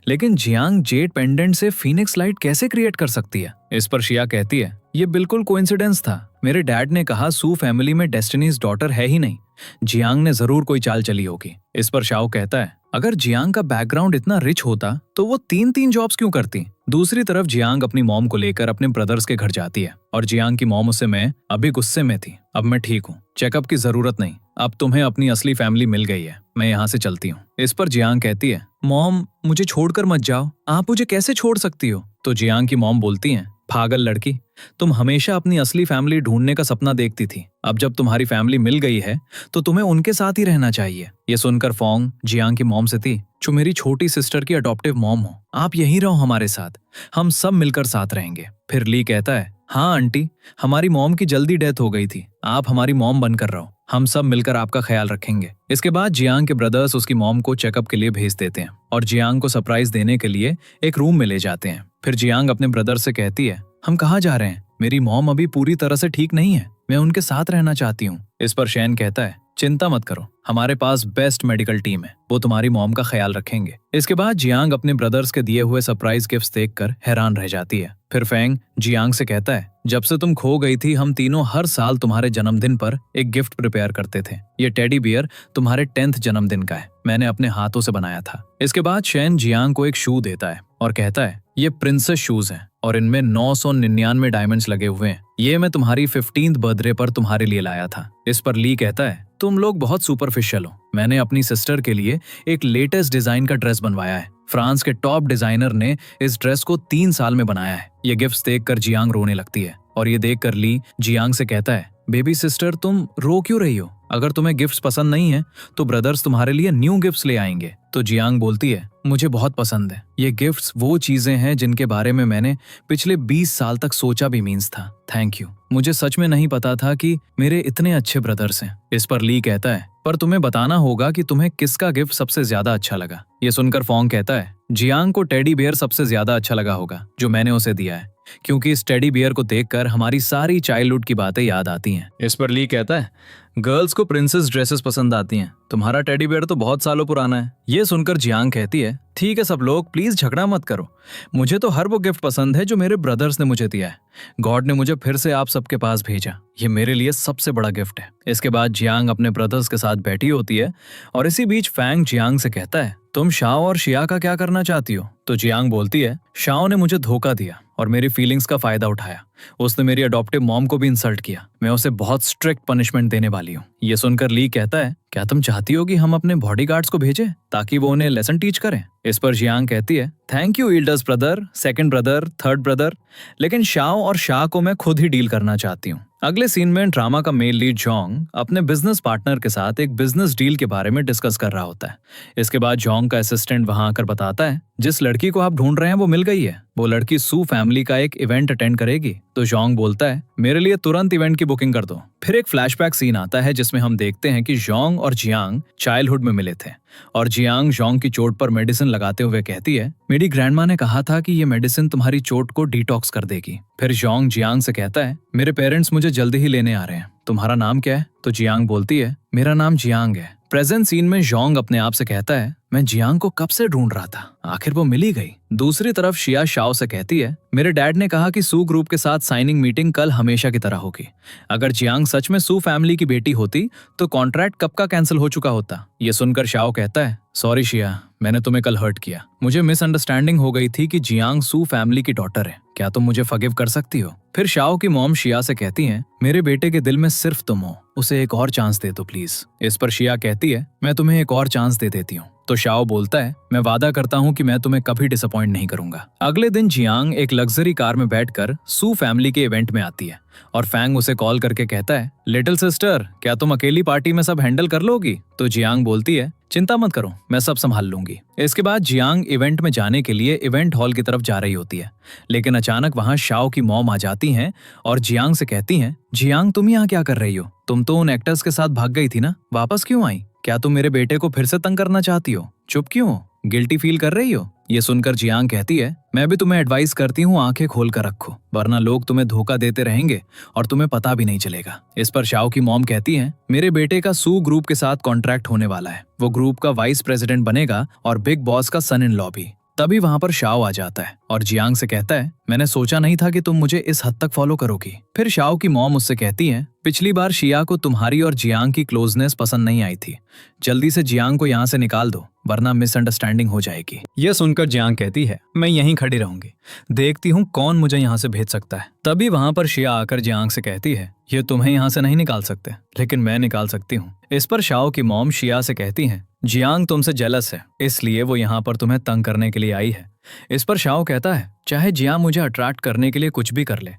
लेकिन जियांग जेड पेंडेंट से फीनिक्स लाइट कैसे क्रिएट कर सकती है? इस पर शिया कहती है, ये बिल्कुल कोइंसिडेंस था, मेरे डैड ने कहा सू फैमिली में डेस्टिनीज डॉटर है ही नहीं, जियांग ने जरूर कोई चाल चली होगी। इस पर शाओ कहता है, अगर जियांग का बैकग्राउंड इतना रिच होता तो वो 3 जॉब्स क्यों करती? दूसरी तरफ जियांग अपनी मॉम को लेकर अपने ब्रदर्स के घर जाती है और जियांग की मॉम उससे, मैं अभी गुस्से में थी, अब मैं ठीक हूँ, चेकअप की जरूरत नहीं, अब तुम्हें अपनी असली फैमिली मिल गई है, मैं यहाँ से चलती हूँ। इस पर जियांग कहती है, मॉम मुझे छोड़कर मत जाओ, आप मुझे कैसे छोड़ सकती हो? तो जियांग की मॉम बोलती है, पागल लड़की, तुम हमेशा अपनी असली फैमिली ढूंढने का सपना देखती थी, अब जब तुम्हारी फैमिली मिल गई है तो तुम्हें उनके साथ ही रहना चाहिए। ये सुनकर फांग जियांग की मॉम से थी, जो मेरी छोटी सिस्टर की अडॉप्टिव मॉम हो, आप यहीं रहो हमारे साथ, हम सब मिलकर साथ रहेंगे। फिर ली कहता है, हाँ आंटी, हमारी मॉम की जल्दी डेथ हो गई थी, आप हमारी मॉम बनकर रहो, हम सब मिलकर आपका ख्याल रखेंगे। इसके बाद जियांग के ब्रदर्स उसकी मॉम को चेकअप के लिए भेज देते हैं और जियांग को सरप्राइज देने के लिए एक रूम में ले जाते हैं। फिर जियांग अपने ब्रदर से कहती है, हम कहाँ जा रहे हैं? मेरी मॉम अभी पूरी तरह से ठीक नहीं है, मैं उनके साथ रहना चाहती हूँ। इस पर शेन कहता है, चिंता मत करो, हमारे पास बेस्ट मेडिकल टीम है, वो तुम्हारी मॉम का ख्याल रखेंगे। इसके बाद जियांग अपने ब्रदर्स के दिए हुए सरप्राइज गिफ्ट्स देखकर हैरान रह जाती है। फिर फेंग जियांग से कहता है, जब से तुम खो गई थी हम तीनों हर साल तुम्हारे जन्मदिन पर एक गिफ्ट प्रिपेयर करते थे, ये टेडी बियर तुम्हारे 10th जन्मदिन का है, मैंने अपने हाथों से बनाया था। इसके बाद शेन जियांग को एक शू देता है और कहता है, ये प्रिंसेस शूज हैं और इनमें 999 डायमंड्स लगे हुए हैं। ये मैं तुम्हारी 15th बर्थडे पर तुम्हारे लिए लाया था। इस पर ली कहता है, तुम लोग बहुत सुपरफिशियल हो। मैंने अपनी सिस्टर के लिए एक लेटेस्ट डिजाइन का ड्रेस बनवाया है। फ्रांस के टॉप डिजाइनर ने इस ड्रेस को 3 साल में बनाया है। ये गिफ्ट्स देखकर जियांग रोने लगती है और ये देखकर ली जियांग से कहता है, बेबी सिस्टर तुम रो क्यों रही हो? अगर तुम्हें गिफ्ट्स पसंद नहीं है तो ब्रदर्स तुम्हारे लिए न्यू गिफ्ट्स ले आएंगे। तो जियांग बोलती है, मुझे बहुत पसंद है। ये गिफ्ट्स वो चीजें हैं जिनके बारे में मैंने पिछले 20 साल तक सोचा भी मीन्स था। Thank you. मुझे सच में नहीं पता था कि मेरे इतने अच्छे ब्रदर्स हैं। इस पर ली कहता है, पर तुम्हें बताना होगा कि तुम्हें किसका गिफ्ट सबसे ज्यादा अच्छा लगा। ये सुनकर फोंग कहता है, जियांग को टेडी बियर सबसे ज्यादा अच्छा लगा होगा जो मैंने उसे दिया है, क्योंकि इस टेडी बियर को देखकर हमारी सारी चाइल्डहुड की बातें याद आती हैं। इस पर ली कहता है, गर्ल्स को प्रिंसेस ड्रेसेस पसंद आती हैं। तुम्हारा टेडी बियर तो बहुत सालों पुराना है। ये सुनकर जियांग कहती है, ठीक है सब लोग प्लीज झगड़ा मत करो। मुझे तो हर वो गिफ्ट पसंद है जो मेरे ब्रदर्स ने मुझे दिया है। गॉड ने मुझे फिर से आप सबके पास भेजा। ये मेरे लिए सबसे बड़ा गिफ्ट है। इसके बाद जियांग अपने ब्रदर्स के साथ बैठी होती है और इसी बीच फैंग जियांग से कहता है, तुम शाओ और शिया का क्या करना चाहती हो? तो जियांग बोलती है, शाओ ने मुझे धोखा दिया और मेरी फीलिंग्स का फायदा उठाया। उसने मेरी अडॉप्टिव मॉम को भी इंसल्ट किया। मैं उसे बहुत स्ट्रिक्ट पनिशमेंट देने वाली हूँ। ये सुनकर ली कहता है, क्या तुम चाहती हो कि हम अपने बॉडीगार्ड्स को भेजें ताकि वो उन्हें लेसन टीच करें? इस पर जियांग कहती है, thank you elders brother, second brother, third brother, लेकिन शाओ और शाह को मैं खुद ही डील करना चाहती हूँ। अगले सीन में ड्रामा का मेल लीड जोंग अपने बिजनेस पार्टनर के साथ एक बिजनेस डील के बारे में डिस्कस कर रहा होता है। इसके बाद जोंग का असिस्टेंट वहां आकर बताता है, जिस लड़की को आप ढूंढ रहे हैं वो मिल गई है। वो लड़की सू फैमिली का एक इवेंट अटेंड करेगी। तो जोंग बोलता है, मेरे लिए तुरंत इवेंट की बुकिंग कर दो। फिर एक फ्लैशबैक सीन आता है जिसमें हम देखते हैं कि जोंग और जियांग चाइल्डहुड में मिले थे और जियांग जोंग की चोट पर मेडिसिन लगाते हुए कहती है, मेरी ग्रैंडमा ने कहा था कि ये मेडिसिन तुम्हारी चोट को डिटॉक्स कर देगी। फिर जोंग जियांग से कहता है, मेरे पेरेंट्स मुझे जल्दी ही लेने आ रहे हैं। तुम्हारा नाम क्या है? तो जियांग बोलती है, मेरा नाम जियांग है। प्रेजेंट सीन में जोंग अपने आप से कहता है, मैं जियांग को कब से ढूंढ रहा था, आखिर वो मिल ही गई। दूसरी तरफ शिया शाओ से कहती है, मेरे डैड ने कहा कि सू ग्रुप के साथ साइनिंग मीटिंग कल हमेशा की तरह होगी। अगर जियांग सच में सू फैमिली की बेटी होती तो कॉन्ट्रैक्ट कब का कैंसिल हो चुका होता। ये सुनकर शाओ कहता है, सॉरी शिया, मैंने तुम्हें कल हर्ट किया। मुझे मिसअंडरस्टैंडिंग हो गई थी कि जियांग सू फैमिली की डॉटर है। क्या तुम मुझे फॉरगिव कर सकती हो? फिर शाओ की मॉम शिया से कहती हैं, मेरे बेटे के दिल में सिर्फ तुम हो, उसे एक और चांस दे दो प्लीज। इस पर शिया कहती है, मैं तुम्हें एक और चांस दे देती हूँ। तो शाओ बोलता है, मैं वादा करता हूँ कि मैं तुम्हें कभी डिसअपॉइंट नहीं करूंगा। अगले दिन जियांग एक लग्जरी कार में बैठकर सू फैमिली के इवेंट में आती है और फैंग उसे कॉल करके कहता है, लिटिल सिस्टर, क्या तुम अकेली पार्टी में सब हैंडल कर लोगी? तो जियांग बोलती है, चिंता मत करो, मैं सब संभाल लूंगी। इसके बाद जियांग इवेंट में जाने के लिए इवेंट हॉल की तरफ जा रही होती है, लेकिन अचानक वहां शाओ की मॉम आ जाती हैं और जियांग से कहती हैं, जियांग तुम यहाँ क्या कर रही हो? तुम तो उन एक्टर्स के साथ भाग गई थी ना, वापस क्यों आई? क्या तुम मेरे बेटे को फिर से तंग करना चाहती हो? चुप क्यों हो? गिल्टी फील कर रही हो? ये सुनकर जियांग कहती है, मैं भी तुम्हें एडवाइस करती हूँ, आंखें खोल कर रखो, वरना लोग तुम्हें धोखा देते रहेंगे और तुम्हें पता भी नहीं चलेगा। इस पर शाओ की मॉम कहती है, मेरे बेटे का सू ग्रुप के साथ कॉन्ट्रैक्ट होने वाला है। वो ग्रुप का वाइस प्रेसिडेंट बनेगा और बिग बॉस का सन इन लॉ भी। तभी वहां पर शाओ आ जाता है और जियांग से कहता है, मैंने सोचा नहीं था कि तुम मुझे इस हद तक फॉलो करोगी। फिर शाओ की मॉम उससे कहती है, पिछली बार शिया को तुम्हारी और जियांग की क्लोजनेस पसंद नहीं आई थी। जल्दी से जियांग को यहाँ से निकाल दो, वरना मिसअंडरस्टैंडिंग हो जाएगी। यह सुनकर जियांग कहती है, मैं यहीं खड़ी रहूंगी, देखती हूँ कौन मुझे यहाँ से भेज सकता है। तभी वहां पर शिया आकर जियांग से कहती है, ये तुम्हें यहाँ से नहीं निकाल सकते, लेकिन मैं निकाल सकती हूँ। इस पर शाओ की मॉम शिया से कहती है, जियांग तुमसे जेलस है, इसलिए वो यहाँ पर तुम्हें तंग करने के लिए आई है। इस पर शाओ कहता है, चाहे जियांग मुझे अट्रैक्ट करने के लिए कुछ भी कर ले,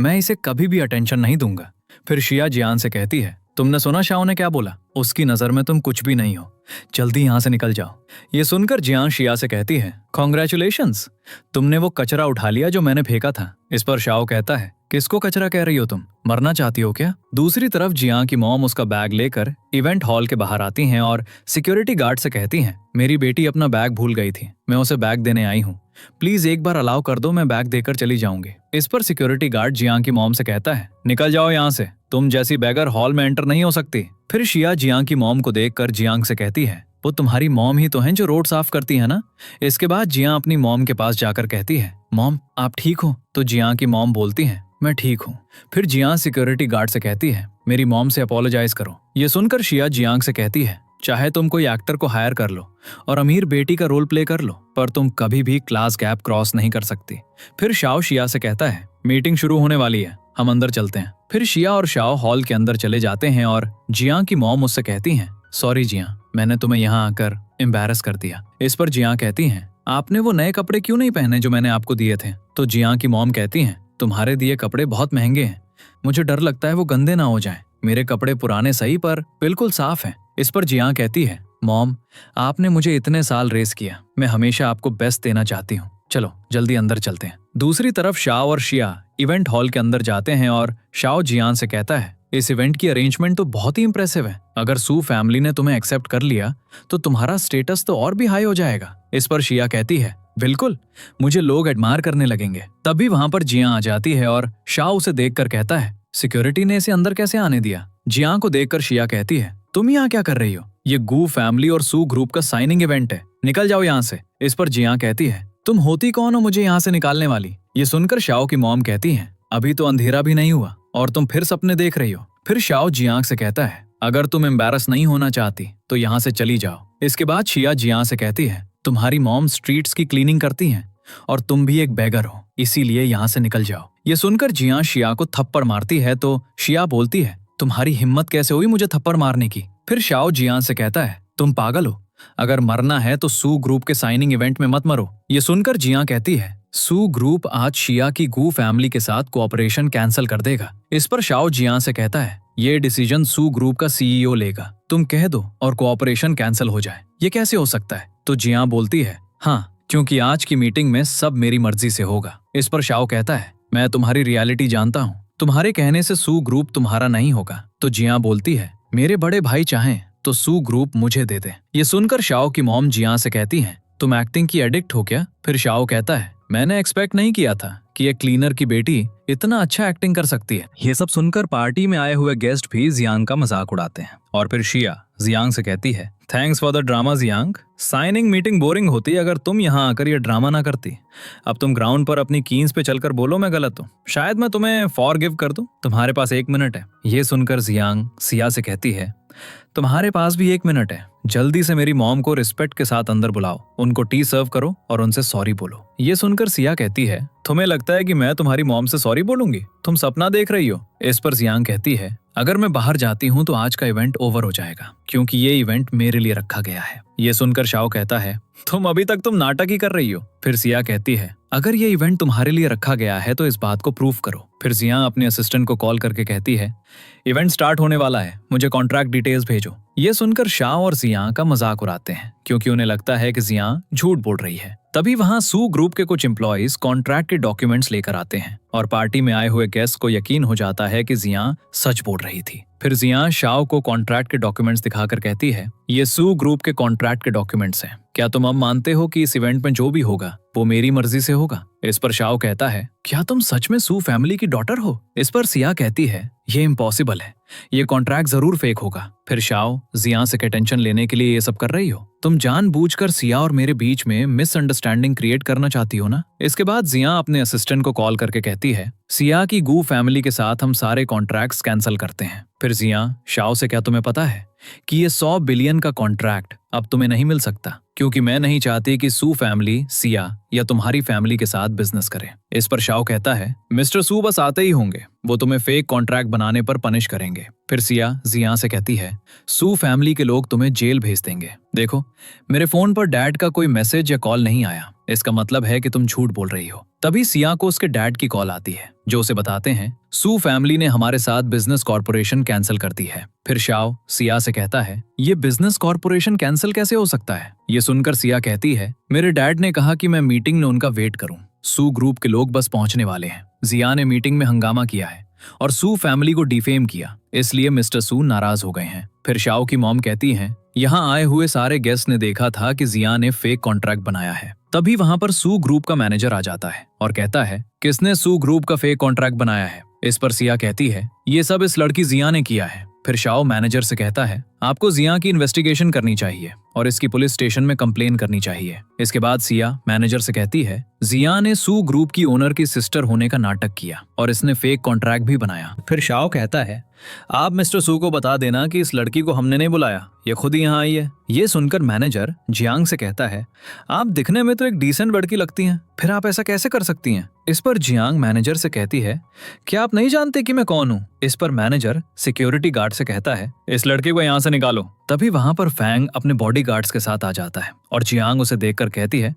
मैं इसे कभी भी अटेंशन नहीं दूंगा। फिर शिया जियांग से कहती है, तुमने सुना शाओ ने क्या बोला? उसकी नजर में तुम कुछ भी नहीं हो, जल्दी यहाँ से निकल जाओ। ये सुनकर जियांग शिया से कहती है, कॉन्ग्रेचुलेशंस, तुमने वो कचरा उठा लिया जो मैंने फेंका था। इस पर शाओ कहता है, किसको कचरा कह रही हो तुम? मरना चाहती हो क्या? दूसरी तरफ जियांग की मॉम उसका बैग लेकर इवेंट हॉल के बाहर आती हैं और सिक्योरिटी गार्ड से कहती हैं, मेरी बेटी अपना बैग भूल गई थी, मैं उसे बैग देने आई हूँ, प्लीज एक बार अलाउ कर दो, मैं बैग देकर चली जाऊंगी। इस पर सिक्योरिटी गार्ड जियांग की मॉम से कहता है, निकल जाओ यहाँ से, तुम जैसी बैगर हॉल में एंटर नहीं हो सकती। फिर शिया जियांग की मॉम को देखकर जियांग से कहती है, वो तुम्हारी मॉम ही तो हैं जो रोड साफ करती है ना। इसके बाद जियांग अपनी मॉम के पास जाकर कहती है, मॉम आप ठीक हो? तो जियांग की मॉम बोलती है, मैं ठीक हूँ। फिर जियांग सिक्योरिटी गार्ड से कहती है, मेरी मॉम से अपोलोजाइज करो। ये सुनकर शिया जियांग से कहती है, चाहे तुम कोई एक्टर को हायर कर लो और अमीर बेटी का रोल प्ले कर लो, पर तुम कभी भी क्लास गैप क्रॉस नहीं कर सकती। फिर शाओ शिया से कहता है, मीटिंग शुरू होने वाली है, हम अंदर चलते हैं। फिर शिया और शाओ हॉल के अंदर चले जाते हैं और जियांग की मॉम उससे कहती हैं, सॉरी जियांग, मैंने तुम्हें यहाँ आकर एम्बैरस कर दिया। इस पर जियांग कहती हैं, आपने वो नए कपड़े क्यों नहीं पहने जो मैंने आपको दिए थे? तो जियांग की मॉम कहती हैं, तुम्हारे दिए कपड़े बहुत महंगे हैं, मुझे डर लगता है वो गंदे ना हो जाएं। मेरे कपड़े पुराने सही पर बिल्कुल साफ हैं। इस पर जियांग कहती है, मॉम, आपने मुझे इतने साल रेस किया, मैं हमेशा आपको बेस्ट देना चाहती हूँ, चलो जल्दी अंदर चलते हैं। दूसरी तरफ शाओ और शिया इवेंट हॉल के अंदर जाते हैं और शाओ जियांग से कहता है, इस इवेंट की अरेंजमेंट तो बहुत ही इंप्रेसिव है। अगर सू फैमिली ने तुम्हें एक्सेप्ट कर लिया तो तुम्हारा स्टेटस तो और भी हाई हो जाएगा। इस पर शिया कहती है, बिल्कुल, मुझे लोग एडमायर करने लगेंगे। तभी वहां पर जियांग आ जाती है और शाओ उसे देखकर कहता है, सिक्योरिटी ने इसे अंदर कैसे आने दिया? जियांग को देखकर शिया कहती है, तुम यहाँ क्या कर रही हो? ये गू फैमिली और सू ग्रुप का साइनिंग इवेंट है, निकल जाओ यहाँ से। इस पर जियांग कहती है, तुम होती कौन हो मुझे यहाँ से निकालने वाली? ये सुनकर शाओ की मॉम कहती है, अभी तो अंधेरा भी नहीं हुआ और तुम फिर सपने देख रही हो। फिर शाओ जियांग से कहता है, अगर तुम एम्बैरस नहीं होना चाहती तो यहाँ से चली जाओ। इसके बाद शिया जियांग से कहती है, तुम्हारी मॉम स्ट्रीट्स की क्लीनिंग करती हैं और तुम भी एक बेगर हो, इसीलिए यहाँ से निकल जाओ। ये सुनकर जियांग शिया को थप्पड़ मारती है तो शिया बोलती है, तुम्हारी हिम्मत कैसे हुई मुझे थप्पड़ मारने की? फिर शाओ जियांग से कहता है, तुम पागल हो, अगर मरना है तो सू ग्रुप के साइनिंग इवेंट में मत मरो। ये सुनकर जियांग कहती है, सू ग्रुप आज शिया की गू फैमिली के साथ कोऑपरेशन कैंसिल कर देगा। इस पर शाओ जियांग से कहता है, ये डिसीजन सू ग्रुप का सीईओ लेगा, तुम कह दो और कोऑपरेशन कैंसिल हो जाए। ये कैसे हो सकता है? तो जियांग बोलती है, हाँ, क्योंकि आज की मीटिंग में सब मेरी मर्जी से होगा। इस पर शाओ कहता है, मैं तुम्हारी रियलिटी जानता हूँ, तुम्हारे कहने से सू ग्रुप तुम्हारा नहीं होगा। तो जियांग बोलती है, मेरे बड़े भाई चाहें तो सू ग्रुप मुझे दे दे। ये सुनकर शाओ की मॉम जियांग से कहती है, तुम एक्टिंग की एडिक्ट हो क्या? फिर शाओ कहता है, मैंने एक्सपेक्ट नहीं किया था कि एक क्लीनर की बेटी इतना अच्छा एक्टिंग कर सकती है। ये सब सुनकर पार्टी में आए हुए गेस्ट भी जियांग का मजाक उड़ाते हैं और फिर शिया जियांग से कहती है, thanks for the drama Jiang, signing meeting boring होती अगर तुम यहाँ आकर ये ड्रामा ना करती। अब तुम ग्राउंड पर अपनी कीन्स पे चलकर बोलो मैं गलत हूँ, शायद मैं तुम्हें फॉरगिव कर दूं। तुम्हारे पास 1 मिनट है। ये सुनकर जियांग सिया से कहती है, तुम्हारे पास भी 1 मिनट है, जल्दी से मेरी मॉम को रिस्पेक्ट के साथ अंदर बुलाओ, उनको टी सर्व करो और उनसे सॉरी बोलो। ये सुनकर सिया कहती है, तुम्हें लगता है कि मैं तुम्हारी मॉम से सॉरी बोलूंगी? तुम सपना देख रही हो। इस पर जियांग कहती है, अगर मैं बाहर जाती हूँ तो आज का इवेंट ओवर हो जाएगा, क्योंकि ये इवेंट मेरे लिए रखा गया है। ये सुनकर शाओ कहता है, तुम अभी तक नाटक ही कर रही हो। फिर सिया कहती है, अगर ये इवेंट तुम्हारे लिए रखा गया है तो इस बात को प्रूफ करो। फिर जियांग अपने असिस्टेंट को कॉल करके कहती है, इवेंट स्टार्ट होने वाला है, मुझे कॉन्ट्रैक्ट डिटेल्स भेजो। ये सुनकर शाओ और जियांग का मजाक उड़ाते हैं, क्योंकि उन्हें लगता है कि जियांग झूठ बोल रही है। तभी वहां सू ग्रुप के कुछ एम्प्लॉइज कॉन्ट्रैक्ट के डॉक्यूमेंट्स लेकर आते हैं और पार्टी में आए हुए गेस्ट को यकीन हो जाता है कि जियांग सच बोल रही थी। फिर जियांग शाओ को कॉन्ट्रैक्ट के डॉक्यूमेंट्स दिखाकर कहती है, ये सू ग्रुप के कॉन्ट्रैक्ट के डॉक्यूमेंट्स हैं, क्या तुम अब मानते हो कि इस इवेंट में जो भी होगा वो मेरी मर्जी से होगा? इस पर शाओ कहता है, क्या तुम सच में सू फैमिली की डॉटर हो? इस पर सिया कहती है, ये इम्पॉसिबल है, ये कॉन्ट्रैक्ट जरूर फेक होगा। फिर शाओ, जियांग से अटेंशन लेने के लिए ये सब कर रही हो? तुम जानबूझकर सिया और मेरे बीच में मिसअंडरस्टैंडिंग क्रिएट करना चाहती हो ना? इसके बाद जियांग अपने असिस्टेंट को कॉल करके कहती है, सिया की गू फैमिली के साथ हम सारे कॉन्ट्रैक्ट्स कैंसिल करते हैं। फिर जियांग शाओ से, क्या तुम्हें पता है कि ये 100 बिलियन का कॉन्ट्रैक्ट अब तुम्हें नहीं मिल सकता, क्योंकि मैं नहीं चाहती कि सू फैमिली सिया या तुम्हारी फैमिली के साथ बिजनेस करे। इस पर शाओ कहता है, मिस्टर सू बस आते ही होंगे, वो तुम्हें फेक कॉन्ट्रैक्ट बनाने पर पनिश करेंगे। फिर सिया जियांग से कहती है, सू फैमिली के लोग तुम्हें जेल भेज देंगे। देखो, मेरे फोन पर डैड का कोई मैसेज या कॉल नहीं आया, इसका मतलब है कि तुम झूठ बोल रही हो। तभी सिया को उसके डैड की कॉल आती है, जो उसे बताते हैं सू फैमिली ने हमारे साथ बिजनेस कॉर्पोरेशन कैंसिल कर दी है। फिर शाओ सिया से कहता है, ये बिजनेस कॉर्पोरेशन कैंसिल कैसे हो सकता है? ये सुनकर सिया कहती है, मेरे डैड ने कहा कि मैं मीटिंग में उनका वेट करूं, सू ग्रुप के लोग बस पहुंचने वाले हैं। जिया ने मीटिंग में हंगामा किया है और सू फैमिली को डिफेम किया, इसलिए मिस्टर सू नाराज हो गए हैं। फिर शाओ की मॉम कहती हैं, यहाँ आए हुए सारे गेस्ट ने देखा था कि जिया ने फेक कॉन्ट्रैक्ट बनाया है। तभी वहां पर सू ग्रुप का मैनेजर आ जाता है और कहता है, किसने सू ग्रुप का फेक कॉन्ट्रैक्ट बनाया है? इस पर सिया कहती है, ये सब इस लड़की जिया ने किया है। फिर शाओ मैनेजर से कहता है, आपको जिया की इन्वेस्टिगेशन करनी चाहिए और इसकी पुलिस स्टेशन में कंप्लेन करनी चाहिए। इसके बाद सिया मैनेजर से कहती है, जिया ने सू ग्रुप की ओनर की सिस्टर होने का नाटक किया और इसने फेक कॉन्ट्रैक्ट भी बनाया। फिर शाओ कहता है, आप मिस्टर सू को बता देना कि इस लड़की को हमने नहीं बुलाया, ये खुद ही यहाँ आई है। ये सुनकर मैनेजर जियांग से कहता है, आप दिखने में तो एक डिसेंट लड़की लगती हैं, फिर आप ऐसा कैसे कर सकती हैं? इस पर जियांग मैनेजर से कहती है, क्या आप नहीं जानते कि मैं कौन हूँ? इस पर मैनेजर सिक्योरिटी गार्ड से कहता है, इस लड़की को यहाँ से निकालो। तभी वहां पर फैंग अपने बॉडीगार्ड्स के साथ आ जाता है और जियांग उसे देखकर कहती है,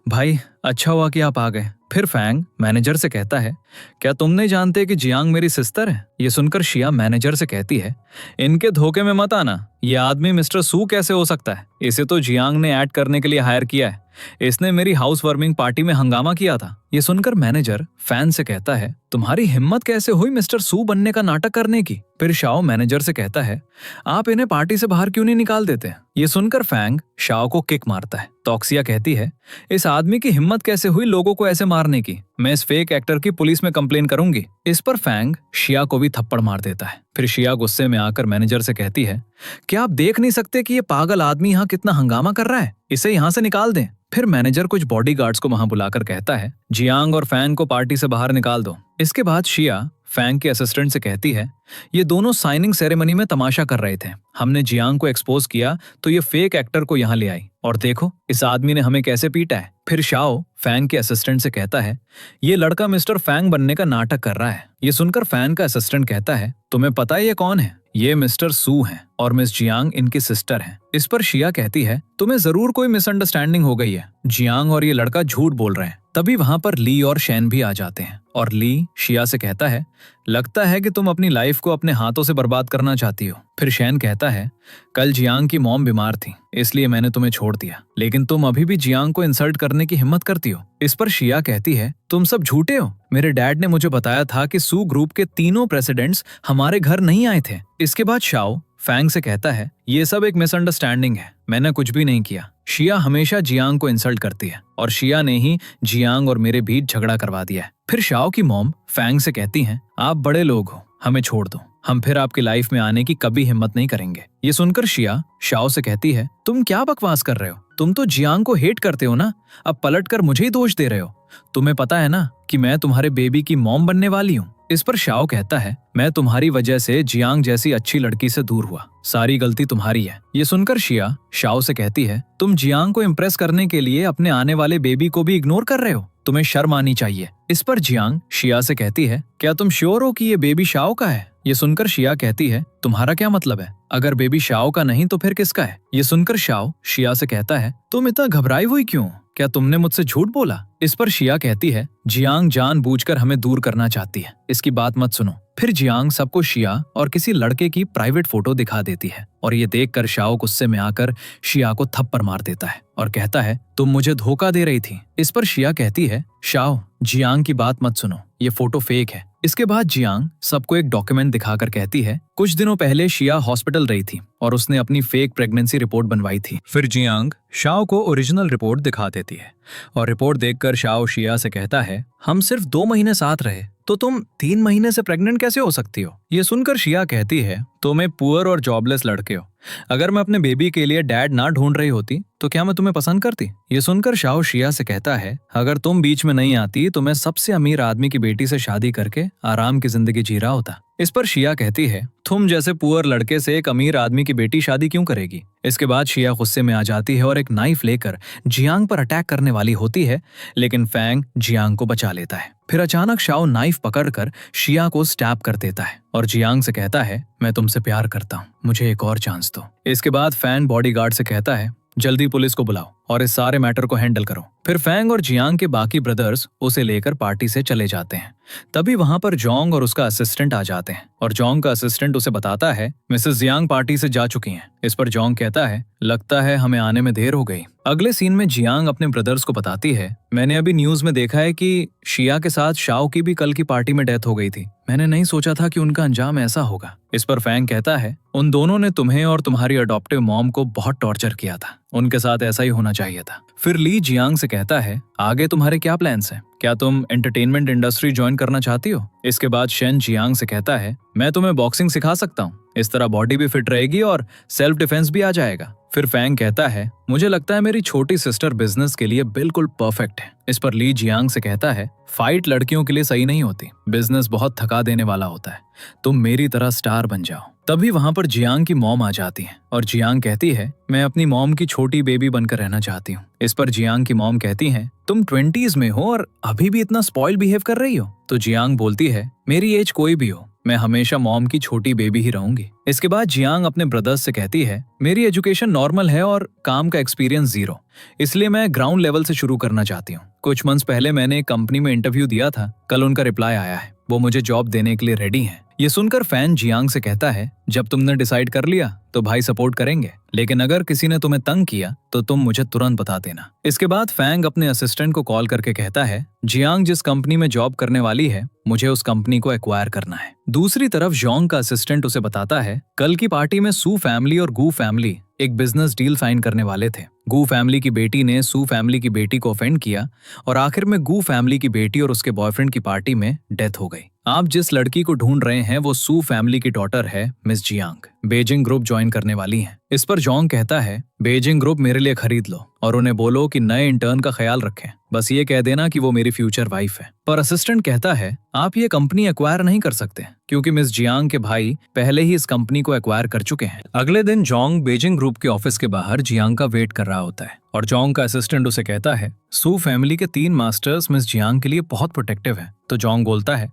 भाई अच्छा हुआ कि आप आ गए। फिर फैंग मैनेजर से कहता है, क्या तुम नहीं जानते कि जियांग मेरी सिस्टर है? ये सुनकर शिया मैनेजर से कहती है, इनके धोखे में मत आना, ये आदमी मिस्टर सू कैसे हो सकता है? इसे तो जियांग ने ऐड करने के लिए हायर किया है, इसने मेरी हाउस वार्मिंग पार्टी में हंगामा किया था। ये सुनकर मैनेजर फैन से कहता है, तुम्हारी हिम्मत कैसे हुई मिस्टर सू बनने का नाटक करने की? फिर शाओ मैनेजर से कहता है, आप इन्हें पार्टी से बाहर क्यों नहीं निकाल देते? ये सुनकर फैंग शाओ को किक मारता है। टॉक्सिया कहती है, इस आदमी की हिम्मत कैसे हुई लोगों को ऐसे मारने की? मैं इस फेक एक्टर की पुलिस में कंप्लेन करूंगी। इस पर फैंग शिया को भी थप्पड़ मार देता है। फिर शिया गुस्से में आकर मैनेजर से कहती है, क्या आप देख नहीं सकते कि ये पागल आदमी यहाँ कितना हंगामा कर रहा है? इसे यहाँ से निकाल दें। फिर मैनेजर कुछ बॉडीगार्ड्स को वहां बुलाकर कहता है, जियांग और फैंग को पार्टी से बाहर निकाल दो। इसके बाद शिया फैंग के असिस्टेंट से कहती है, ये दोनों साइनिंग सेरेमनी में तमाशा कर रहे थे, हमने जियांग को एक्सपोज किया तो ये फेक एक्टर को यहाँ ले आई, और देखो इस आदमी ने हमें कैसे पीटा है। फिर शाओ फैंग के असिस्टेंट से कहता है, ये लड़का मिस्टर फैंग बनने का नाटक कर रहा है। ये सुनकर फैंग का असिस्टेंट कहता है, तुम्हें पता है ये कौन है? ये मिस्टर सू हैं और मिस जियांग इनकी सिस्टर हैं। इस पर शिया कहती है, तुम्हें जरूर कोई मिसअंडरस्टैंडिंग हो गई है, जियांग और ये लड़का झूठ बोल रहे हैं। तभी वहां पर ली और शैन भी आ जाते हैं और ली शिया से कहता है, लगता है कि तुम अपनी लाइफ को अपने हाथों से बर्बाद करना चाहती हो। फिर शैन कहता है, कल जियांग की मॉम बीमार थी इसलिए मैंने तुम्हें छोड़ दिया, लेकिन तुम अभी भी जियांग को इंसल्ट करने की हिम्मत करती हो। इस पर शिया कहती है, तुम सब झूठे हो, मेरे डैड ने मुझे बताया था कि सू ग्रुप के तीनों प्रेसिडेंट्स हमारे घर नहीं आए थे। इसके बाद शाओ फैंग से कहता है, ये सब एक मिसअंडरस्टैंडिंग है, मैंने कुछ भी नहीं किया। शिया हमेशा जियांग को इंसल्ट करती है और शिया ने ही जियांग और मेरे बीच झगड़ा करवा दिया है। फिर शाओ की मॉम फैंग से कहती हैं, आप बड़े लोग हो, हमें छोड़ दो, हम फिर आपकी लाइफ में आने की कभी हिम्मत नहीं करेंगे। ये सुनकर शिया शाओ से कहती है, तुम क्या बकवास कर रहे हो? तुम तो जियांग को हेट करते हो ना, अब पलट कर मुझे ही दोष दे रहे हो। तुम्हें पता है ना कि मैं तुम्हारे बेबी की मॉम बनने वाली हूँ। इस पर शाओ कहता है, मैं तुम्हारी वजह से जियांग जैसी अच्छी लड़की से दूर हुआ, सारी गलती तुम्हारी है। ये सुनकर शिया शाओ से कहती है, तुम जियांग को इम्प्रेस करने के लिए अपने आने वाले बेबी को भी इग्नोर कर रहे हो, तुम्हें शर्म आनी चाहिए। इस पर जियांग शिया से कहती है, क्या तुम श्योर हो कि ये बेबी शाओ का है? ये सुनकर शिया कहती है, तुम्हारा क्या मतलब है? अगर बेबी शाओ का नहीं तो फिर किसका है? ये सुनकर शाओ शिया से कहता है, तुम इतना घबराई हुई क्यों? क्या तुमने मुझसे झूठ बोला? इस पर शिया कहती है, जियांग जानबूझकर हमें दूर करना चाहती है, इसकी बात मत सुनो। फिर जियांग सबको शिया और किसी लड़के की प्राइवेट फोटो दिखा देती है और ये देखकर शाओ गुस्से में आकर शिया को थप्पड़ मार देता है और कहता है, तुम मुझे धोखा दे रही थी। इस पर शिया कहती है, शाओ जियांग की बात मत सुनो, ये फोटो फेक है। इसके बाद जियांग सबको एक डॉक्यूमेंट दिखाकर कहती है, कुछ दिनों पहले शिया हॉस्पिटल रही थी और उसने अपनी फेक प्रेगनेंसी रिपोर्ट बनवाई थी। फिर जियांग शाओ को ओरिजिनल रिपोर्ट दिखा देती है और रिपोर्ट देखकर शाओ शिया से कहता है, हम सिर्फ 2 महीने साथ रहे तो तुम 3 महीने से प्रेग्नेंट कैसे हो सकती हो? ये सुनकर शिया कहती है, तुम एक पुअर और जॉबलेस लड़के हो, अगर मैं अपने बेबी के लिए डैड ना ढूंढ रही होती तो क्या मैं तुम्हें पसंद करती? ये सुनकर शाओ शिया से कहता है, अगर तुम बीच में नहीं आती तो मैं सबसे अमीर आदमी की बेटी से शादी करके आराम की जिंदगी जी रहा होता। इस पर शिया कहती है, तुम जैसे पुअर लड़के से एक अमीर आदमी की बेटी शादी क्यों करेगी? इसके बाद शिया गुस्से में आ जाती है और एक नाइफ लेकर जियांग पर अटैक करने वाली होती है, लेकिन फैंग जियांग को बचा लेता है। फिर अचानक शाओ नाइफ पकड़कर शिया को स्टैब कर देता है और जियांग से कहता है, मैं तुमसे प्यार करता हूँ, मुझे एक और चांस दो। इसके बाद फैंग बॉडीगार्ड से कहता है, जल्दी पुलिस को बुलाओ और इस सारे मैटर को हैंडल करो। फिर फैंग और जियांग के बाकी ब्रदर्स उसे लेकर पार्टी से चले जाते हैं। तभी वहां पर जोंग और उसका असिस्टेंट आ जाते हैं और जोंग का असिस्टेंट उसे बताता है, मिसेस जियांग पार्टी से जा चुकी हैं। इस पर जोंग कहता है, लगता है हमें आने में देर हो गई। अगले सीन में जियांग अपने ब्रदर्स को बताती है, मैंने अभी न्यूज में देखा है कि शिया के साथ शाओ की भी कल की पार्टी में डेथ हो गई थी, मैंने नहीं सोचा था कि उनका अंजाम ऐसा होगा। इस पर फैंग कहता है, उन दोनों ने तुम्हें और तुम्हारी अडॉप्टिव मॉम को बहुत टॉर्चर किया था, उनके साथ ऐसा ही होना चाहिए था। फिर ली जियांग से कहता है, आगे तुम्हारे क्या प्लान्स हैं? क्या तुम एंटरटेनमेंट इंडस्ट्री ज्वाइन करना चाहती हो? इसके बाद शेन जियांग से कहता है, मैं तुम्हें बॉक्सिंग सिखा सकता हूँ। इस तरह बॉडी भी फिट रहेगी और सेल्फ डिफेंस भी आ जाएगा। फिर फैंग कहता है, मुझे लगता है मेरी छोटी सिस्टर बिजनेस के लिए बिल्कुल परफेक्ट है। इस पर ली जियांग से कहता है, फाइट लड़कियों के लिए सही नहीं होती, बिजनेस बहुत थका देने वाला होता है, तुम मेरी तरह स्टार बन जाओ। तभी वहां पर जियांग की मॉम आ जाती है और जियांग कहती है, मैं अपनी मॉम की छोटी बेबी बनकर रहना चाहती हूँ। इस पर जियांग की मॉम कहती है, तुम 20s में हो और अभी भी इतना स्पॉइल बिहेव कर रही हो। तो जियांग बोलती है, मेरी एज कोई भी हो, मैं हमेशा मॉम की छोटी बेबी ही रहूंगी। इसके बाद जियांग अपने ब्रदर्स से कहती है, मेरी एजुकेशन नॉर्मल है और काम का एक्सपीरियंस 0, इसलिए मैं ग्राउंड लेवल से शुरू करना चाहती हूँ। कुछ मंथ्स पहले मैंने एक कंपनी में इंटरव्यू दिया था, कल उनका रिप्लाई आया है, वो मुझे जॉब देने के लिए रेडी हैं। ये सुनकर फैन जियांग से कहता है, जब तुमने डिसाइड कर लिया तो भाई सपोर्ट करेंगे, लेकिन अगर किसी ने तुम्हें तंग किया तो तुम मुझे तुरंत बता देना। इसके बाद फैंग अपने असिस्टेंट को कॉल करके कहता है, जियांग जिस कंपनी में जॉब करने वाली है, मुझे उस कंपनी को एक्वायर करना है। दूसरी तरफ जोंग का असिस्टेंट उसे बताता है, कल की पार्टी में सू फैमिली और गू फैमिली एक बिजनेस डील साइन करने वाले थे। गू फैमिली की बेटी ने सू फैमिली की बेटी को ऑफेंड किया और आखिर में गू फैमिली की बेटी और उसके बॉयफ्रेंड की पार्टी में डेथ हो गई। आप जिस लड़की को ढूंढ रहे हैं वो सू फैमिली की डॉटर है, miss Jiang. Beijing group join करने वाली हैं। इस पर जोंग कहता है, बेजिंग ग्रुप मेरे लिए खरीद लो और उन्हें बोलो कि नए इंटर्न का ख्याल रखें, बस ये कह देना कि वो मेरी फ्यूचर वाइफ है। पर असिस्टेंट कहता है, आप ये कंपनी एक्वायर नहीं कर सकते क्योंकि मिस जियांग के भाई पहले ही इस कंपनी को एक्वायर कर चुके हैं। अगले दिन जोंग बेजिंग ग्रुप के ऑफिस के बाहर जियांग का वेट कर रहा होता है और जोंग का असिस्टेंट उसे कहता है, सू फैमिली के 3 मास्टर्स मिस जियांग के लिए बहुत प्रोटेक्टिव है। तो जोंग बोलता है,